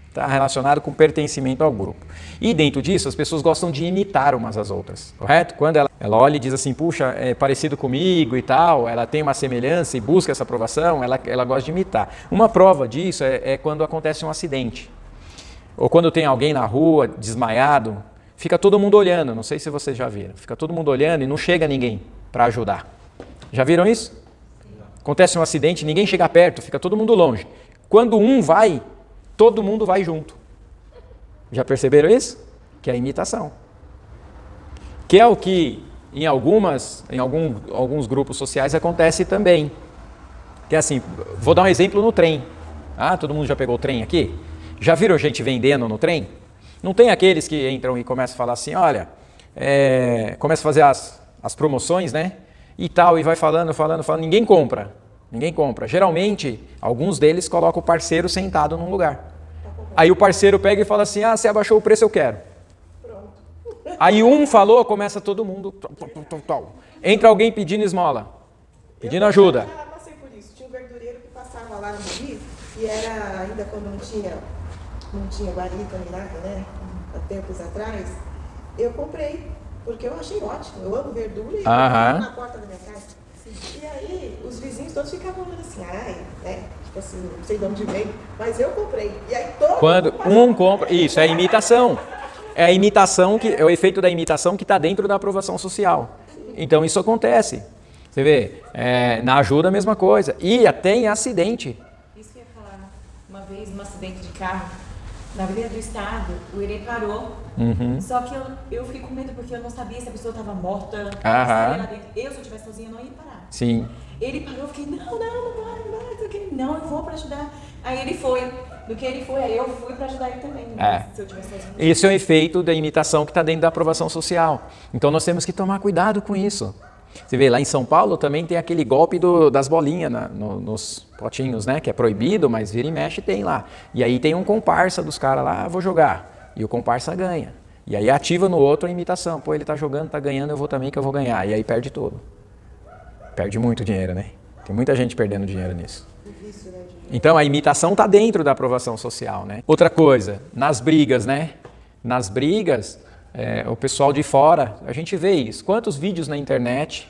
Está relacionado com pertencimento ao grupo. E dentro disso, as pessoas gostam de imitar umas às outras, correto? Quando ela olha e diz assim, puxa, é parecido comigo e tal, ela tem uma semelhança e busca essa aprovação, ela gosta de imitar. Uma prova disso é quando acontece um acidente. Ou quando tem alguém na rua, desmaiado, fica todo mundo olhando, não sei se vocês já viram, fica todo mundo olhando e não chega ninguém para ajudar. Já viram isso? Acontece um acidente, ninguém chega perto, fica todo mundo longe. Quando um vai, todo mundo vai junto. Já perceberam isso? Que é a imitação. Que é o que em alguns grupos sociais acontece também. Que é assim, vou dar um exemplo no trem. Todo mundo já pegou o trem aqui? Já viram gente vendendo no trem? Não tem aqueles que entram e começam a falar assim, olha, começa a fazer as promoções, né? E tal, e vai falando, ninguém compra. Geralmente, alguns deles colocam o parceiro sentado num lugar. Aí o parceiro pega e fala assim, você abaixou o preço, eu quero. Pronto. Aí um falou, começa todo mundo. Entra alguém pedindo esmola, pedindo ajuda. Eu já passei por isso. Tinha um verdureiro que passava lá no Rio, e era ainda quando não tinha guarita nem nada, né? Há tempos atrás. Eu comprei, porque eu achei ótimo. Eu amo verdura e eu na porta da minha casa. E aí, os vizinhos todos ficavam olhando assim, né? Tipo assim, não sei de onde veio, mas eu comprei. E aí quando um compra, isso é imitação. É a imitação, é o efeito da imitação que está dentro da aprovação social. Então isso acontece. Você vê, na ajuda a mesma coisa. E até em acidente. Isso que eu ia falar. Uma vez, num acidente de carro, na Avenida do Estado, o Irê parou. Só que eu fiquei com medo porque eu não sabia se a pessoa estava morta. Se eu estivesse sozinha, eu não ia parar. Sim. Ele parou, eu fiquei, não eu vou para ajudar. Aí ele foi. Do que ele foi, aí eu fui para ajudar ele também. Se eu tivesse sozinha. Esse é o efeito da imitação que está dentro da aprovação social. Então nós temos que tomar cuidado com isso. Você vê, lá em São Paulo também tem aquele golpe das bolinhas nos potinhos, né? Que é proibido, mas vira e mexe tem lá. E aí tem um comparsa dos caras lá, vou jogar. E o comparsa ganha. E aí ativa no outro a imitação. Pô, ele tá jogando, tá ganhando, eu vou também que eu vou ganhar. E aí perde tudo. Perde muito dinheiro, né? Tem muita gente perdendo dinheiro nisso. Então a imitação está dentro da aprovação social, né? Outra coisa, nas brigas, né? Nas brigas, o pessoal de fora, a gente vê isso. Quantos vídeos na internet,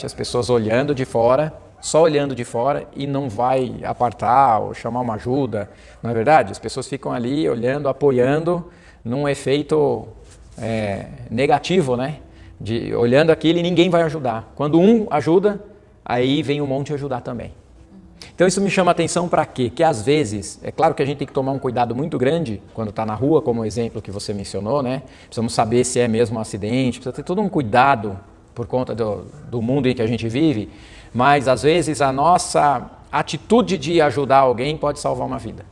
as pessoas olhando de fora, só olhando de fora e não vai apartar ou chamar uma ajuda. Não é verdade? As pessoas ficam ali olhando, apoiando num efeito negativo, né? Olhando aquilo e ninguém vai ajudar. Quando um ajuda, aí vem um monte ajudar também. Então isso me chama a atenção para quê? Que às vezes, é claro que a gente tem que tomar um cuidado muito grande quando está na rua, como o exemplo que você mencionou, né? Precisamos saber se é mesmo um acidente, precisa ter todo um cuidado por conta do mundo em que a gente vive, Mas, às vezes, a nossa atitude de ajudar alguém pode salvar uma vida.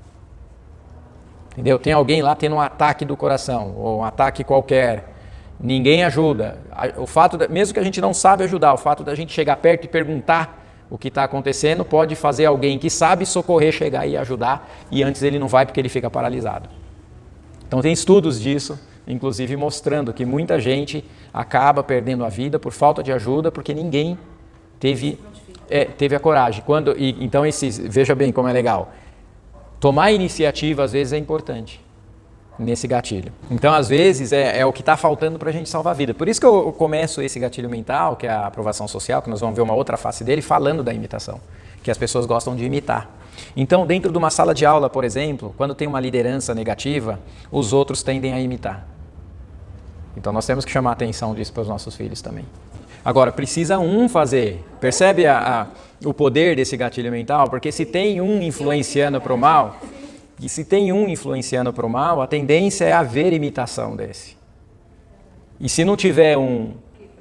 Entendeu? Tem alguém lá tendo um ataque do coração, ou um ataque qualquer, ninguém ajuda. O fato mesmo que a gente não sabe ajudar, o fato da gente chegar perto e perguntar o que está acontecendo pode fazer alguém que sabe socorrer chegar e ajudar, e antes ele não vai porque ele fica paralisado. Então tem estudos disso, inclusive mostrando que muita gente acaba perdendo a vida por falta de ajuda, porque ninguém teve a coragem. Então veja bem como é legal. Tomar iniciativa, às vezes, é importante nesse gatilho. Então, às vezes, é o que está faltando para a gente salvar a vida. Por isso que eu começo esse gatilho mental, que é a aprovação social, que nós vamos ver uma outra face dele, falando da imitação, que as pessoas gostam de imitar. Então, dentro de uma sala de aula, por exemplo, quando tem uma liderança negativa, os outros tendem a imitar. Então, nós temos que chamar a atenção disso para os nossos filhos também. Agora, precisa um fazer. Percebe o poder desse gatilho mental? Porque se tem um influenciando para o mal, a tendência é haver imitação desse. E se não tiver um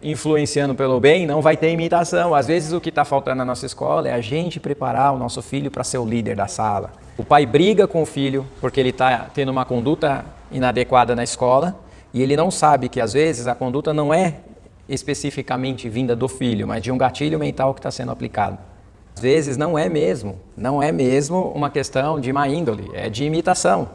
influenciando pelo bem, não vai ter imitação. Às vezes o que está faltando na nossa escola é a gente preparar o nosso filho para ser o líder da sala. O pai briga com o filho porque ele está tendo uma conduta inadequada na escola e ele não sabe que às vezes a conduta não é especificamente vinda do filho, mas de um gatilho mental que está sendo aplicado. Às vezes não é mesmo uma questão de má índole, é de imitação.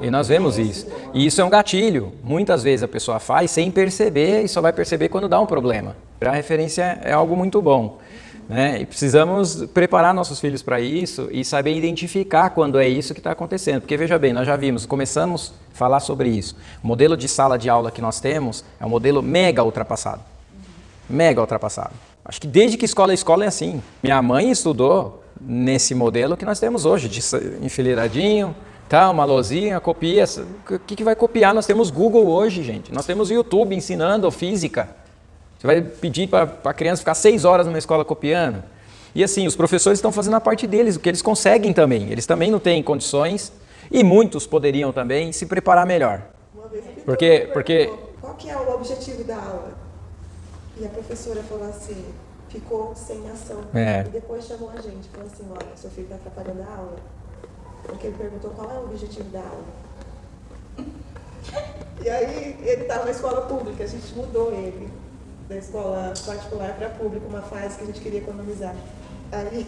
E nós vemos isso. E isso é um gatilho. Muitas vezes a pessoa faz sem perceber e só vai perceber quando dá um problema. A referência é algo muito bom, né? E precisamos preparar nossos filhos para isso e saber identificar quando é isso que está acontecendo. Porque veja bem, nós já começamos a falar sobre isso. O modelo de sala de aula que nós temos é um modelo mega ultrapassado. Mega ultrapassado. Acho que desde que escola é assim. Minha mãe estudou nesse modelo que nós temos hoje, de enfileiradinho, tá, uma lousinha, copia. O que vai copiar? Nós temos Google hoje, gente. Nós temos YouTube ensinando física. Você vai pedir para a criança ficar 6 horas numa escola copiando? E assim, os professores estão fazendo a parte deles, o que eles conseguem também. Eles também não têm condições e muitos poderiam também se preparar melhor. Porque qual que é o objetivo da aula? E a professora falou assim, ficou sem ação. E depois chamou a gente, falou assim, olha, seu filho está atrapalhando a aula. Porque ele perguntou qual é o objetivo da aula. E aí ele estava na escola pública, a gente mudou ele da escola particular para pública, uma fase que a gente queria economizar. Aí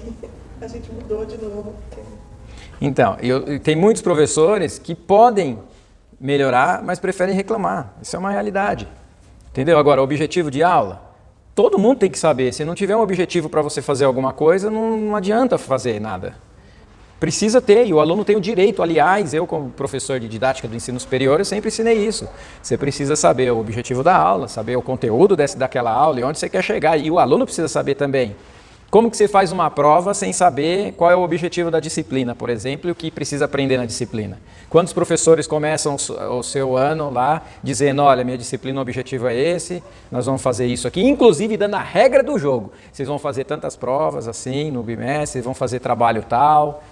a gente mudou de novo. Então, tem muitos professores que podem melhorar, mas preferem reclamar. Isso é uma realidade. Entendeu? Agora, o objetivo de aula, todo mundo tem que saber. Se não tiver um objetivo para você fazer alguma coisa, não adianta fazer nada. Precisa ter, e o aluno tem o direito. Aliás, eu como professor de didática do ensino superior, eu sempre ensinei isso. Você precisa saber o objetivo da aula, saber o conteúdo daquela aula e onde você quer chegar. E o aluno precisa saber também. Como que você faz uma prova sem saber qual é o objetivo da disciplina, por exemplo, e o que precisa aprender na disciplina? Quantos professores começam o seu ano lá dizendo, olha, minha disciplina, o objetivo é esse, nós vamos fazer isso aqui, inclusive dando a regra do jogo. Vocês vão fazer tantas provas assim no bimestre, vocês vão fazer trabalho tal.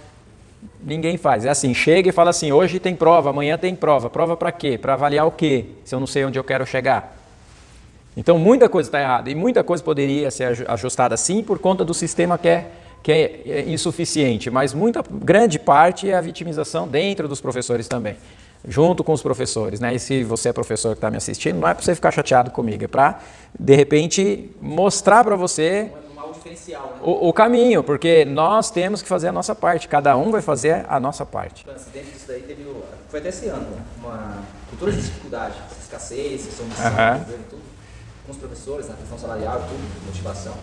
Ninguém faz. É assim, chega e fala assim, hoje tem prova, amanhã tem prova. Prova para quê? Para avaliar o quê? Se eu não sei onde eu quero chegar. Então, muita coisa está errada e muita coisa poderia ser ajustada sim por conta do sistema que é insuficiente, mas grande parte é a vitimização dentro dos professores também, junto com os professores, né? E se você é professor que está me assistindo, não é para você ficar chateado comigo, é para, de repente, mostrar para você o caminho, porque nós temos que fazer a nossa parte, cada um vai fazer a nossa parte. Dentro disso daí foi até esse ano, uma cultura de dificuldade, escassez, somissão, tudo. Com os professores, na questão salarial, tudo, motivação.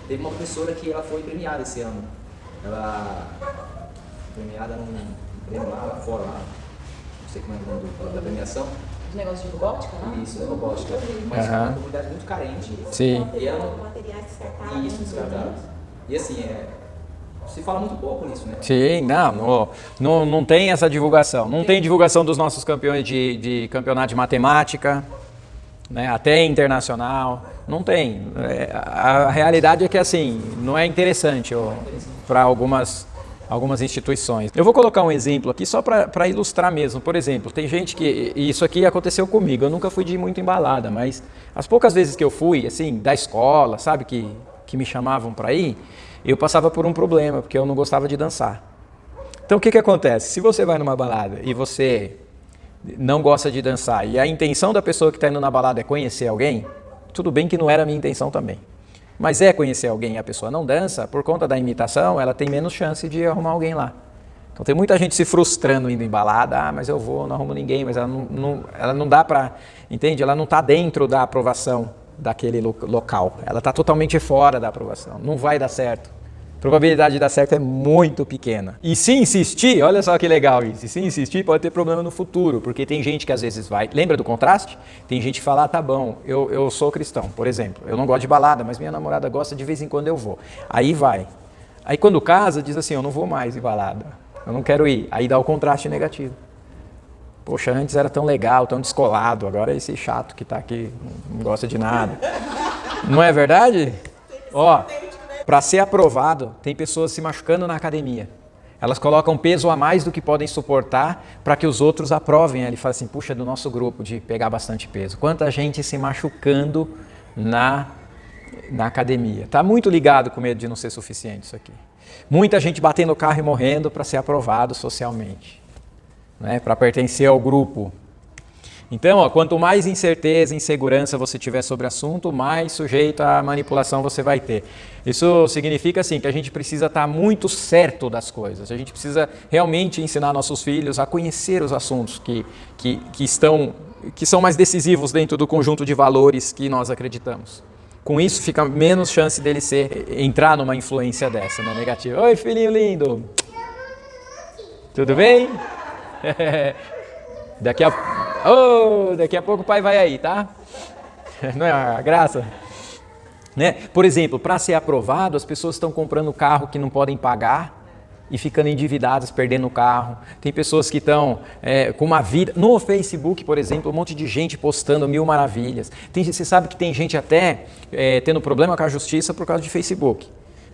Teve uma professora que ela foi premiada esse ano. Ela foi premiada num prêmio lá fora, lá. Não sei como é o nome da premiação. De negócio de robótica, né? Isso, robótica. Mas é uma comunidade muito carente. Sim. E ela... Materiais descartáveis. Isso, descartáveis. E assim, se fala muito pouco nisso, né? Sim, não tem essa divulgação. Não tem divulgação dos nossos campeões de campeonato de matemática, né, até internacional, não tem. A realidade é que assim, não é interessante para algumas instituições. Eu vou colocar um exemplo aqui só para ilustrar mesmo. Por exemplo, tem gente que, e isso aqui aconteceu comigo, eu nunca fui de muito embalada, mas as poucas vezes que eu fui, assim, da escola, sabe, que que me chamavam para ir, eu passava por um problema, porque eu não gostava de dançar. Então o que acontece? Se você vai numa balada e você não gosta de dançar e a intenção da pessoa que está indo na balada é conhecer alguém, tudo bem que não era a minha intenção também. Mas é conhecer alguém e a pessoa não dança, por conta da imitação, ela tem menos chance de arrumar alguém lá. Então tem muita gente se frustrando indo em balada, mas eu vou, não arrumo ninguém, mas ela não dá para, entende? Ela não está dentro da aprovação daquele local, ela está totalmente fora da aprovação, não vai dar certo. A probabilidade de dar certo é muito pequena. E se insistir, olha só que legal isso, se insistir pode ter problema no futuro, porque tem gente que às vezes vai, lembra do contraste? Tem gente que fala, tá bom, eu sou cristão, por exemplo, eu não gosto de balada, mas minha namorada gosta, de vez em quando eu vou. Aí vai. Aí quando casa, diz assim, eu não vou mais em balada, eu não quero ir. Aí dá o contraste negativo. Poxa, antes era tão legal, tão descolado, agora é esse chato que tá aqui, não gosta de nada. Não é verdade? Ó, para ser aprovado, tem pessoas se machucando na academia. Elas colocam peso a mais do que podem suportar para que os outros aprovem. Ele fala assim, puxa, do nosso grupo de pegar bastante peso. Quanta gente se machucando na academia. Está muito ligado com medo de não ser suficiente isso aqui. Muita gente batendo o carro e morrendo para ser aprovado socialmente, né? Para pertencer ao grupo. Então, ó, quanto mais incerteza e insegurança você tiver sobre o assunto, mais sujeito à manipulação você vai ter. Isso significa assim, que a gente precisa estar muito certo das coisas. A gente precisa realmente ensinar nossos filhos a conhecer os assuntos que são mais decisivos dentro do conjunto de valores que nós acreditamos. Com isso, fica menos chance dele entrar numa influência dessa, né, negativa. Oi, filhinho lindo! Tudo bem? Daqui a pouco o pai vai aí, tá? Não é uma graça? Né? Por exemplo, para ser aprovado, as pessoas estão comprando carro que não podem pagar e ficando endividadas, perdendo o carro. Tem pessoas que estão com uma vida... No Facebook, por exemplo, um monte de gente postando 1000 maravilhas. Você sabe que tem gente até tendo problema com a justiça por causa de Facebook.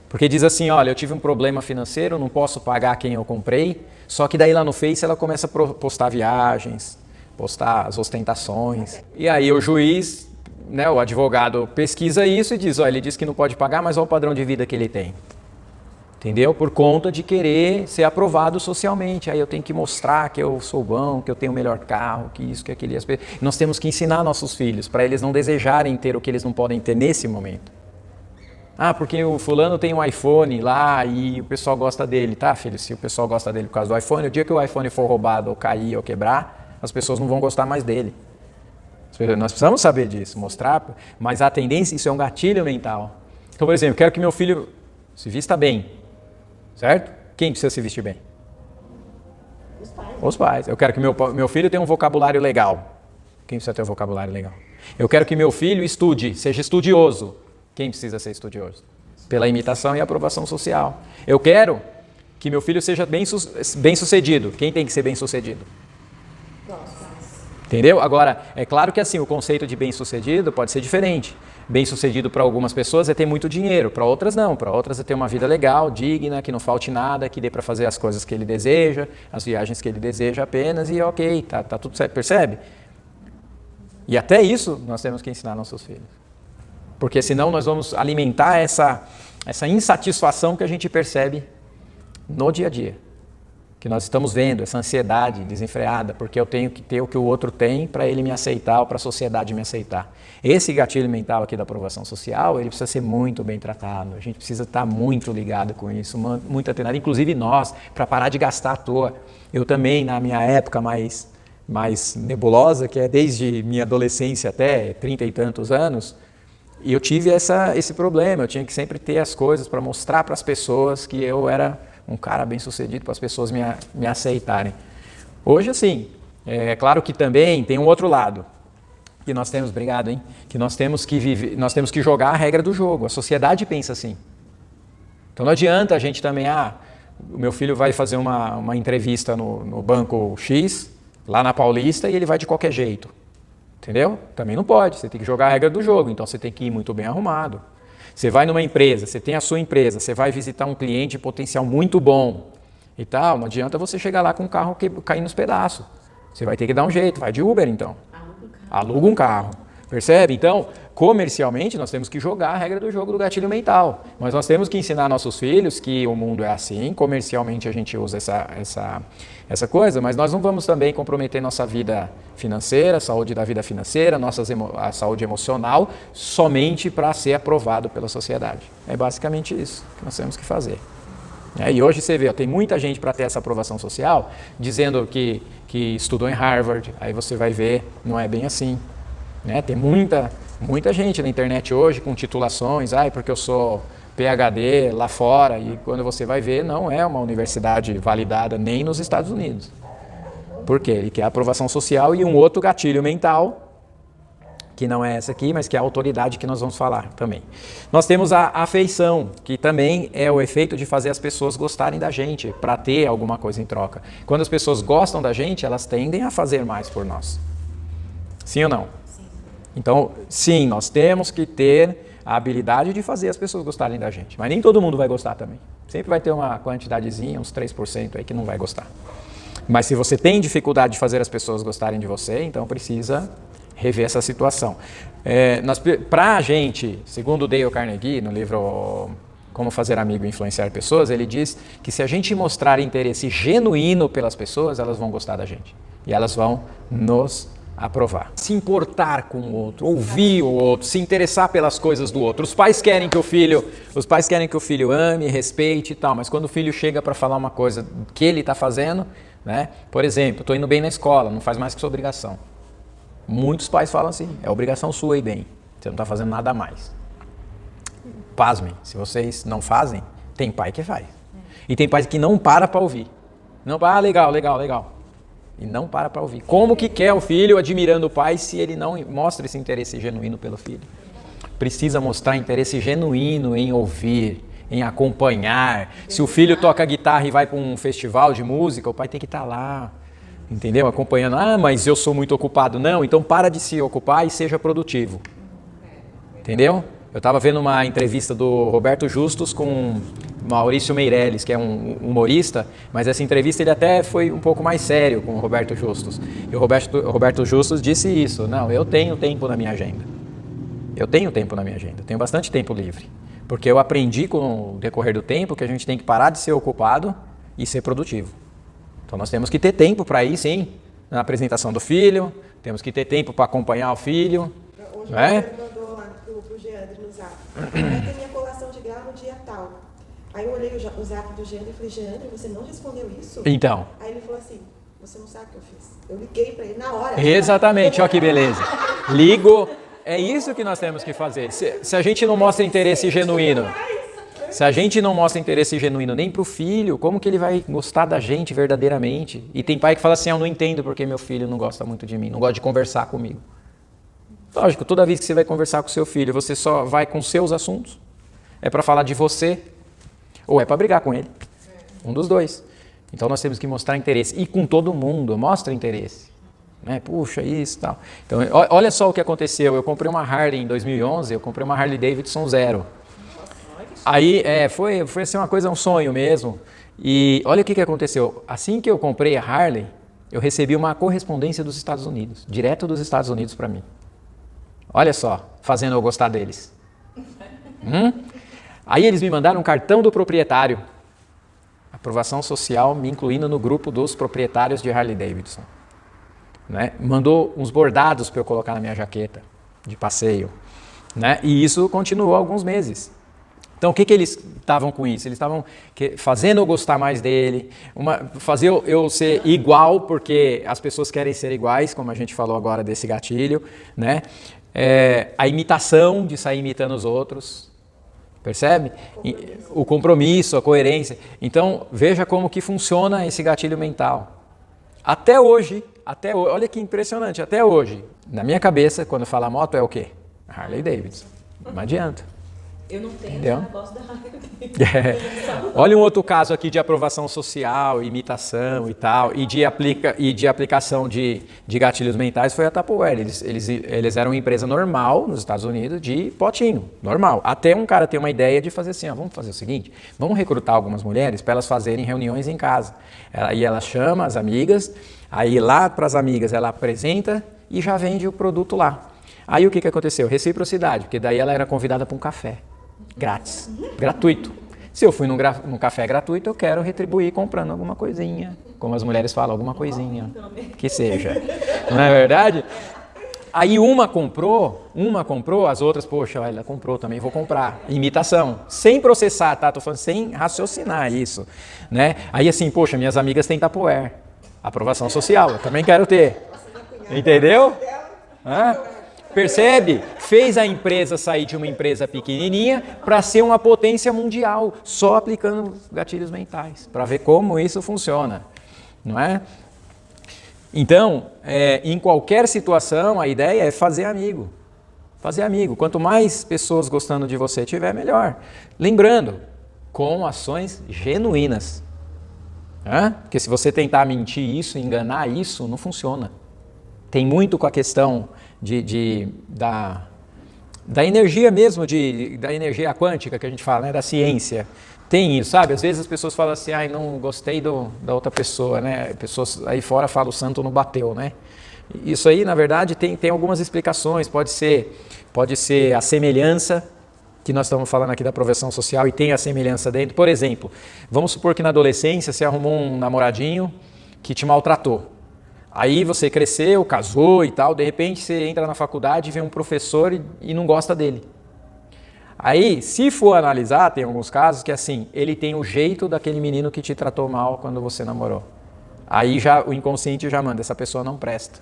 Porque diz assim, olha, eu tive um problema financeiro, não posso pagar quem eu comprei, só que daí lá no Face ela começa a postar viagens, postar as ostentações. E aí o juiz, né, o advogado pesquisa isso e diz, olha, ele diz que não pode pagar, mas olha o padrão de vida que ele tem. Entendeu? Por conta de querer ser aprovado socialmente. Aí eu tenho que mostrar que eu sou bom, que eu tenho o melhor carro, que isso, que aquilo. Nós temos que ensinar nossos filhos para eles não desejarem ter o que eles não podem ter nesse momento. Ah, porque o fulano tem um iPhone lá e o pessoal gosta dele. Tá, filho, se o pessoal gosta dele por causa do iPhone, o dia que o iPhone for roubado ou cair ou quebrar, as pessoas não vão gostar mais dele. Nós precisamos saber disso, mostrar, mas a tendência, isso é um gatilho mental. Então, por exemplo, eu quero que meu filho se vista bem, certo? Quem precisa se vestir bem? Os pais. Os pais. Eu quero que meu filho tenha um vocabulário legal. Quem precisa ter um vocabulário legal? Eu quero que meu filho estude, seja estudioso. Quem precisa ser estudioso? Pela imitação e aprovação social. Eu quero que meu filho seja bem-sucedido. Quem tem que ser bem-sucedido? Entendeu? Agora, é claro que assim, o conceito de bem-sucedido pode ser diferente. Bem-sucedido para algumas pessoas é ter muito dinheiro, para outras não. Para outras é ter uma vida legal, digna, que não falte nada, que dê para fazer as coisas que ele deseja, as viagens que ele deseja apenas e ok, tá tudo certo, percebe? E até isso nós temos que ensinar nossos filhos. Porque senão nós vamos alimentar essa insatisfação que a gente percebe no dia a dia. Que nós estamos vendo, essa ansiedade desenfreada, porque eu tenho que ter o que o outro tem para ele me aceitar ou para a sociedade me aceitar. Esse gatilho mental aqui da aprovação social, ele precisa ser muito bem tratado. A gente precisa estar muito ligado com isso, muito atenado. Inclusive nós, para parar de gastar à toa. Eu também, na minha época mais nebulosa, que é desde minha adolescência até 30 e tantos anos, e eu tive esse problema, eu tinha que sempre ter as coisas para mostrar para as pessoas que eu era um cara bem sucedido, para as pessoas me aceitarem. Hoje, assim, é claro que também tem um outro lado, que nós temos, obrigado, hein? Que nós temos que viver, nós temos que jogar a regra do jogo, a sociedade pensa assim. Então não adianta a gente também, o meu filho vai fazer uma entrevista no banco X, lá na Paulista, e ele vai de qualquer jeito. Entendeu? Também não pode, você tem que jogar a regra do jogo, então você tem que ir muito bem arrumado. Você vai numa empresa, você tem a sua empresa, você vai visitar um cliente potencial muito bom e tal, não adianta você chegar lá com o carro caindo nos pedaços. Você vai ter que dar um jeito, vai de Uber então. Aluga um carro. Percebe? Então, comercialmente, nós temos que jogar a regra do jogo do gatilho mental. Mas nós temos que ensinar nossos filhos que o mundo é assim, comercialmente a gente usa essa coisa, mas nós não vamos também comprometer nossa vida financeira, a saúde da vida financeira, a saúde emocional, somente para ser aprovado pela sociedade. É basicamente isso que nós temos que fazer. E hoje você vê, tem muita gente para ter essa aprovação social, dizendo que estudou em Harvard, aí você vai ver, não é bem assim. Tem muita gente na internet hoje com titulações, porque eu sou PhD lá fora, e quando você vai ver, não é uma universidade validada nem nos Estados Unidos. Por quê? Ele quer aprovação social e um outro gatilho mental, que não é essa aqui, mas que é a autoridade que nós vamos falar também. Nós temos a afeição, que também é o efeito de fazer as pessoas gostarem da gente, para ter alguma coisa em troca. Quando as pessoas gostam da gente, elas tendem a fazer mais por nós. Sim ou não? Sim. Então, sim, nós temos que ter a habilidade de fazer as pessoas gostarem da gente. Mas nem todo mundo vai gostar também. Sempre vai ter uma quantidadezinha, uns 3% aí que não vai gostar. Mas se você tem dificuldade de fazer as pessoas gostarem de você, então precisa rever essa situação. Para a gente, segundo Dale Carnegie, no livro Como Fazer Amigo e Influenciar Pessoas, ele diz que se a gente mostrar interesse genuíno pelas pessoas, elas vão gostar da gente. E elas vão nos aprovar. Se importar com o outro, ouvir o outro, se interessar pelas coisas do outro. Os pais querem que o filho ame, respeite e tal, mas quando o filho chega para falar uma coisa que ele está fazendo, por exemplo, estou indo bem na escola, não faz mais que sua obrigação. Muitos pais falam assim, é obrigação sua ir bem, você não está fazendo nada a mais. Pasmem, se vocês não fazem, tem pai que faz. E tem pai que não para ouvir. Não para, legal. E não para ouvir. Como que quer o filho admirando o pai se ele não mostra esse interesse genuíno pelo filho? Precisa mostrar interesse genuíno em ouvir, em acompanhar. Se o filho toca guitarra e vai para um festival de música, o pai tem que estar lá, entendeu? Acompanhando. Mas eu sou muito ocupado. Não, então para de se ocupar e seja produtivo. Entendeu? Eu estava vendo uma entrevista do Roberto Justus com Maurício Meirelles, que é um humorista, mas essa entrevista ele até foi um pouco mais sério com o Roberto Justus. E o Roberto Justus disse isso, não, eu tenho tempo na minha agenda. Eu tenho bastante tempo livre. Porque eu aprendi com o decorrer do tempo que a gente tem que parar de ser ocupado e ser produtivo. Então nós temos que ter tempo para ir, sim, na apresentação do filho, temos que ter tempo para acompanhar o filho. Hoje você mandou lá pro Geandre no zap. Vai ter minha colação de grau no dia tal. Aí eu olhei o zap do Geandre e falei, Geandre, você não respondeu isso? Então. Aí ele falou assim, você não sabe o que eu fiz. Eu liguei para ele na hora. Exatamente, olha que beleza. Ligo, é isso que nós temos que fazer. Se a gente não mostra interesse genuíno, nem para o filho, como que ele vai gostar da gente verdadeiramente? E tem pai que fala assim, eu não entendo porque meu filho não gosta muito de mim, não gosta de conversar comigo. Lógico, toda vez que você vai conversar com seu filho, você só vai com seus assuntos? É para falar de você? Ou é para brigar com ele? Um dos dois. Então nós temos que mostrar interesse. E com todo mundo, mostra interesse. Puxa, isso e tal. Então, olha só o que aconteceu. Eu comprei uma Harley em 2011, eu comprei uma Harley Davidson 0. Aí, foi assim uma coisa, um sonho mesmo. E olha o que aconteceu. Assim que eu comprei a Harley, eu recebi uma correspondência dos Estados Unidos, direto dos Estados Unidos para mim. Olha só, fazendo eu gostar deles. Aí eles me mandaram um cartão do proprietário. Aprovação social, me incluindo no grupo dos proprietários de Harley Davidson. Mandou uns bordados para eu colocar na minha jaqueta de passeio. E isso continuou alguns meses. Então, o que eles estavam com isso? Eles estavam fazendo eu gostar mais dele, fazer eu ser igual, porque as pessoas querem ser iguais, como a gente falou agora desse gatilho, a imitação, de sair imitando os outros, percebe? O compromisso, a coerência. Então, veja como que funciona esse gatilho mental. Até hoje, olha que impressionante, até hoje, na minha cabeça, quando fala moto, é o quê? Harley Davidson. Não adianta. Eu não tenho, entendeu? Eu gosto da Harley Davidson. Olha um outro caso aqui de aprovação social, imitação e tal, e de aplicação de gatilhos mentais, foi a Tupperware. Eles eram uma empresa normal nos Estados Unidos de potinho, normal. Até um cara ter uma ideia de fazer assim, vamos fazer o seguinte, vamos recrutar algumas mulheres para elas fazerem reuniões em casa. Aí ela chama as amigas, aí lá para as amigas ela apresenta e já vende o produto lá. Aí o que aconteceu? Reciprocidade, porque daí ela era convidada para um café, grátis, gratuito. Se eu fui num café gratuito, eu quero retribuir comprando alguma coisinha, como as mulheres falam, alguma coisinha, que seja. Não é verdade? Aí uma comprou, as outras, poxa, ela comprou, também vou comprar. Imitação, sem processar, tá? Tô falando sem raciocinar isso, né? Aí assim, poxa, minhas amigas têm Tupperware, aprovação social, eu também quero ter. Entendeu? Hã? Percebe? Fez a empresa sair de uma empresa pequenininha para ser uma potência mundial, só aplicando gatilhos mentais, para ver como isso funciona, não é? Então, em qualquer situação, a ideia é fazer amigo. Fazer amigo. Quanto mais pessoas gostando de você tiver, melhor. Lembrando, com ações genuínas. Porque se você tentar mentir isso, enganar isso, não funciona. Tem muito com a questão da energia mesmo, da energia quântica que a gente fala, né? Da ciência. Tem isso, sabe? Às vezes as pessoas falam assim, não gostei da outra pessoa, né? Pessoas aí fora falam, o santo não bateu, né? Isso aí, na verdade, tem algumas explicações. Pode ser a semelhança, que nós estamos falando aqui da projeção social, e tem a semelhança dentro. Por exemplo, vamos supor que na adolescência você arrumou um namoradinho que te maltratou. Aí você cresceu, casou e tal, de repente você entra na faculdade e vê um professor e não gosta dele. Aí, se for analisar, tem alguns casos que assim, ele tem o jeito daquele menino que te tratou mal quando você namorou. Aí já o inconsciente já manda, essa pessoa não presta.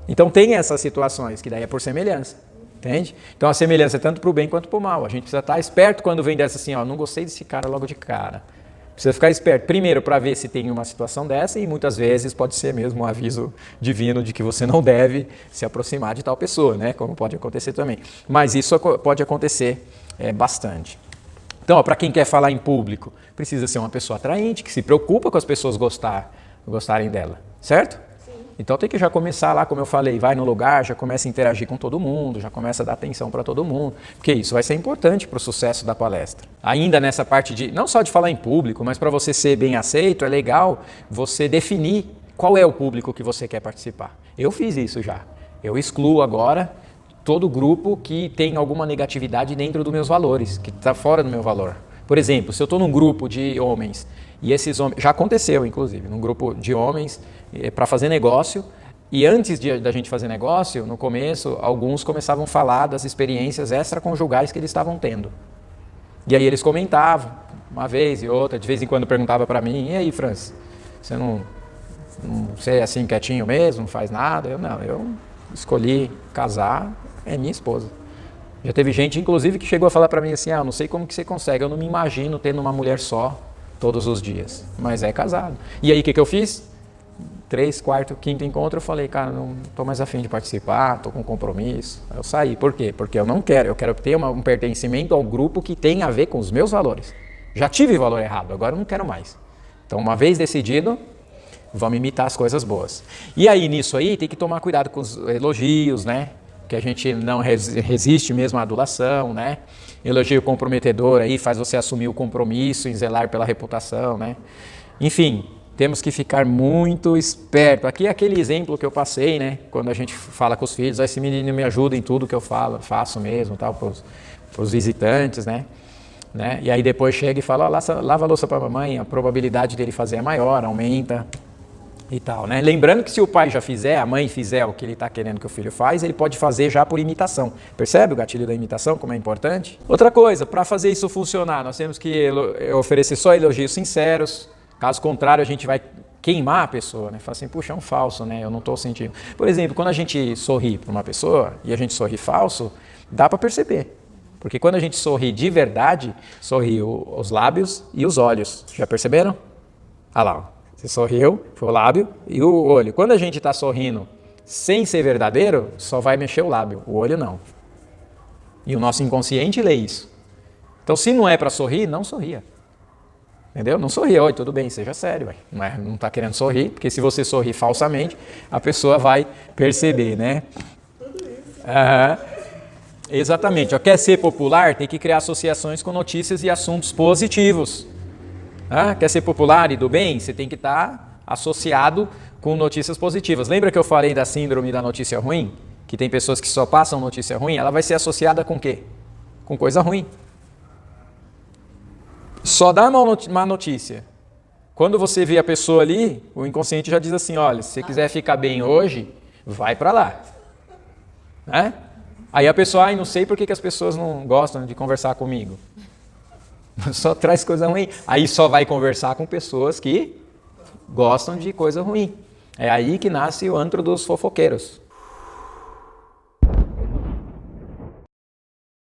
Então tem essas situações, que daí é por semelhança, entende? Então a semelhança é tanto para o bem quanto para o mal. A gente precisa estar esperto quando vem dessa assim, não gostei desse cara logo de cara. Precisa ficar esperto, primeiro, para ver se tem uma situação dessa, e muitas vezes pode ser mesmo um aviso divino de que você não deve se aproximar de tal pessoa, né? Como pode acontecer também. Mas isso pode acontecer bastante. Então, para quem quer falar em público, precisa ser uma pessoa atraente, que se preocupa com as pessoas gostarem dela, certo? Sim. Então tem que já começar lá, como eu falei, vai no lugar, já começa a interagir com todo mundo, já começa a dar atenção para todo mundo, porque isso vai ser importante para o sucesso da palestra. Ainda nessa parte não só de falar em público, mas para você ser bem aceito, é legal você definir qual é o público que você quer participar. Eu fiz isso já. Eu excluo agora todo grupo que tem alguma negatividade dentro dos meus valores, que está fora do meu valor. Por exemplo, se eu estou num grupo de homens, e esses homens, já aconteceu inclusive, num grupo de homens para fazer negócio, e antes da gente fazer negócio, no começo, alguns começavam a falar das experiências extraconjugais que eles estavam tendo. E aí eles comentavam, uma vez e outra, de vez em quando perguntava para mim, e aí, Francis, você é assim quietinho mesmo, não faz nada? Eu escolhi casar, é minha esposa. Já teve gente, inclusive, que chegou a falar para mim assim, não sei como que você consegue, eu não me imagino tendo uma mulher só todos os dias, mas é casado. E aí o que eu fiz? 3, 4, 5º encontro, eu falei, cara, não estou mais afim de participar, estou com compromisso. Eu saí, por quê? Porque eu quero ter um pertencimento ao grupo que tem a ver com os meus valores. Já tive valor errado, agora eu não quero mais. Então, uma vez decidido, vamos imitar as coisas boas. E aí, nisso aí, tem que tomar cuidado com os elogios, né? Que a gente não resiste mesmo à adulação, né? Elogio comprometedor aí faz você assumir o compromisso em zelar pela reputação, né? Enfim, temos que ficar muito esperto. Aqui é aquele exemplo que eu passei, né? Quando a gente fala com os filhos, esse menino me ajuda em tudo que eu falo, faço mesmo, tal, para os visitantes, né? E aí depois chega e fala, lava a louça para a mamãe, a probabilidade dele fazer é maior, aumenta. E tal, né? Lembrando que se o pai já fizer, a mãe fizer o que ele está querendo que o filho faz, ele pode fazer já por imitação. Percebe o gatilho da imitação, como é importante? Outra coisa, para fazer isso funcionar, nós temos que oferecer só elogios sinceros. Caso contrário, a gente vai queimar a pessoa, né? Fala assim, puxa, é um falso, né? Eu não estou sentindo. Por exemplo, quando a gente sorri para uma pessoa e a gente sorri falso, dá para perceber. Porque quando a gente sorri de verdade, sorri os lábios e os olhos. Já perceberam? Olha lá, ó. Você sorriu, foi o lábio e o olho. Quando a gente está sorrindo sem ser verdadeiro, só vai mexer o lábio, o olho não. E o nosso inconsciente lê isso. Então, se não é para sorrir, não sorria. Entendeu? Não sorria. Oi, tudo bem, seja sério. Não está querendo sorrir, porque se você sorrir falsamente, a pessoa vai perceber, né? Exatamente. Quer ser popular, tem que criar associações com notícias e assuntos positivos. Quer ser popular e do bem? Você tem que estar associado com notícias positivas. Lembra que eu falei da síndrome da notícia ruim? que tem pessoas que só passam notícia ruim, ela vai ser associada com o quê? Com coisa ruim. Só dá má notícia. Quando você vê a pessoa ali, o inconsciente já diz assim, olha, se você quiser ficar bem hoje, vai para lá. Né? Aí a pessoa, não sei por que as pessoas não gostam de conversar comigo. Só traz coisa ruim. Aí só vai conversar com pessoas que gostam de coisa ruim. É aí que nasce o antro dos fofoqueiros.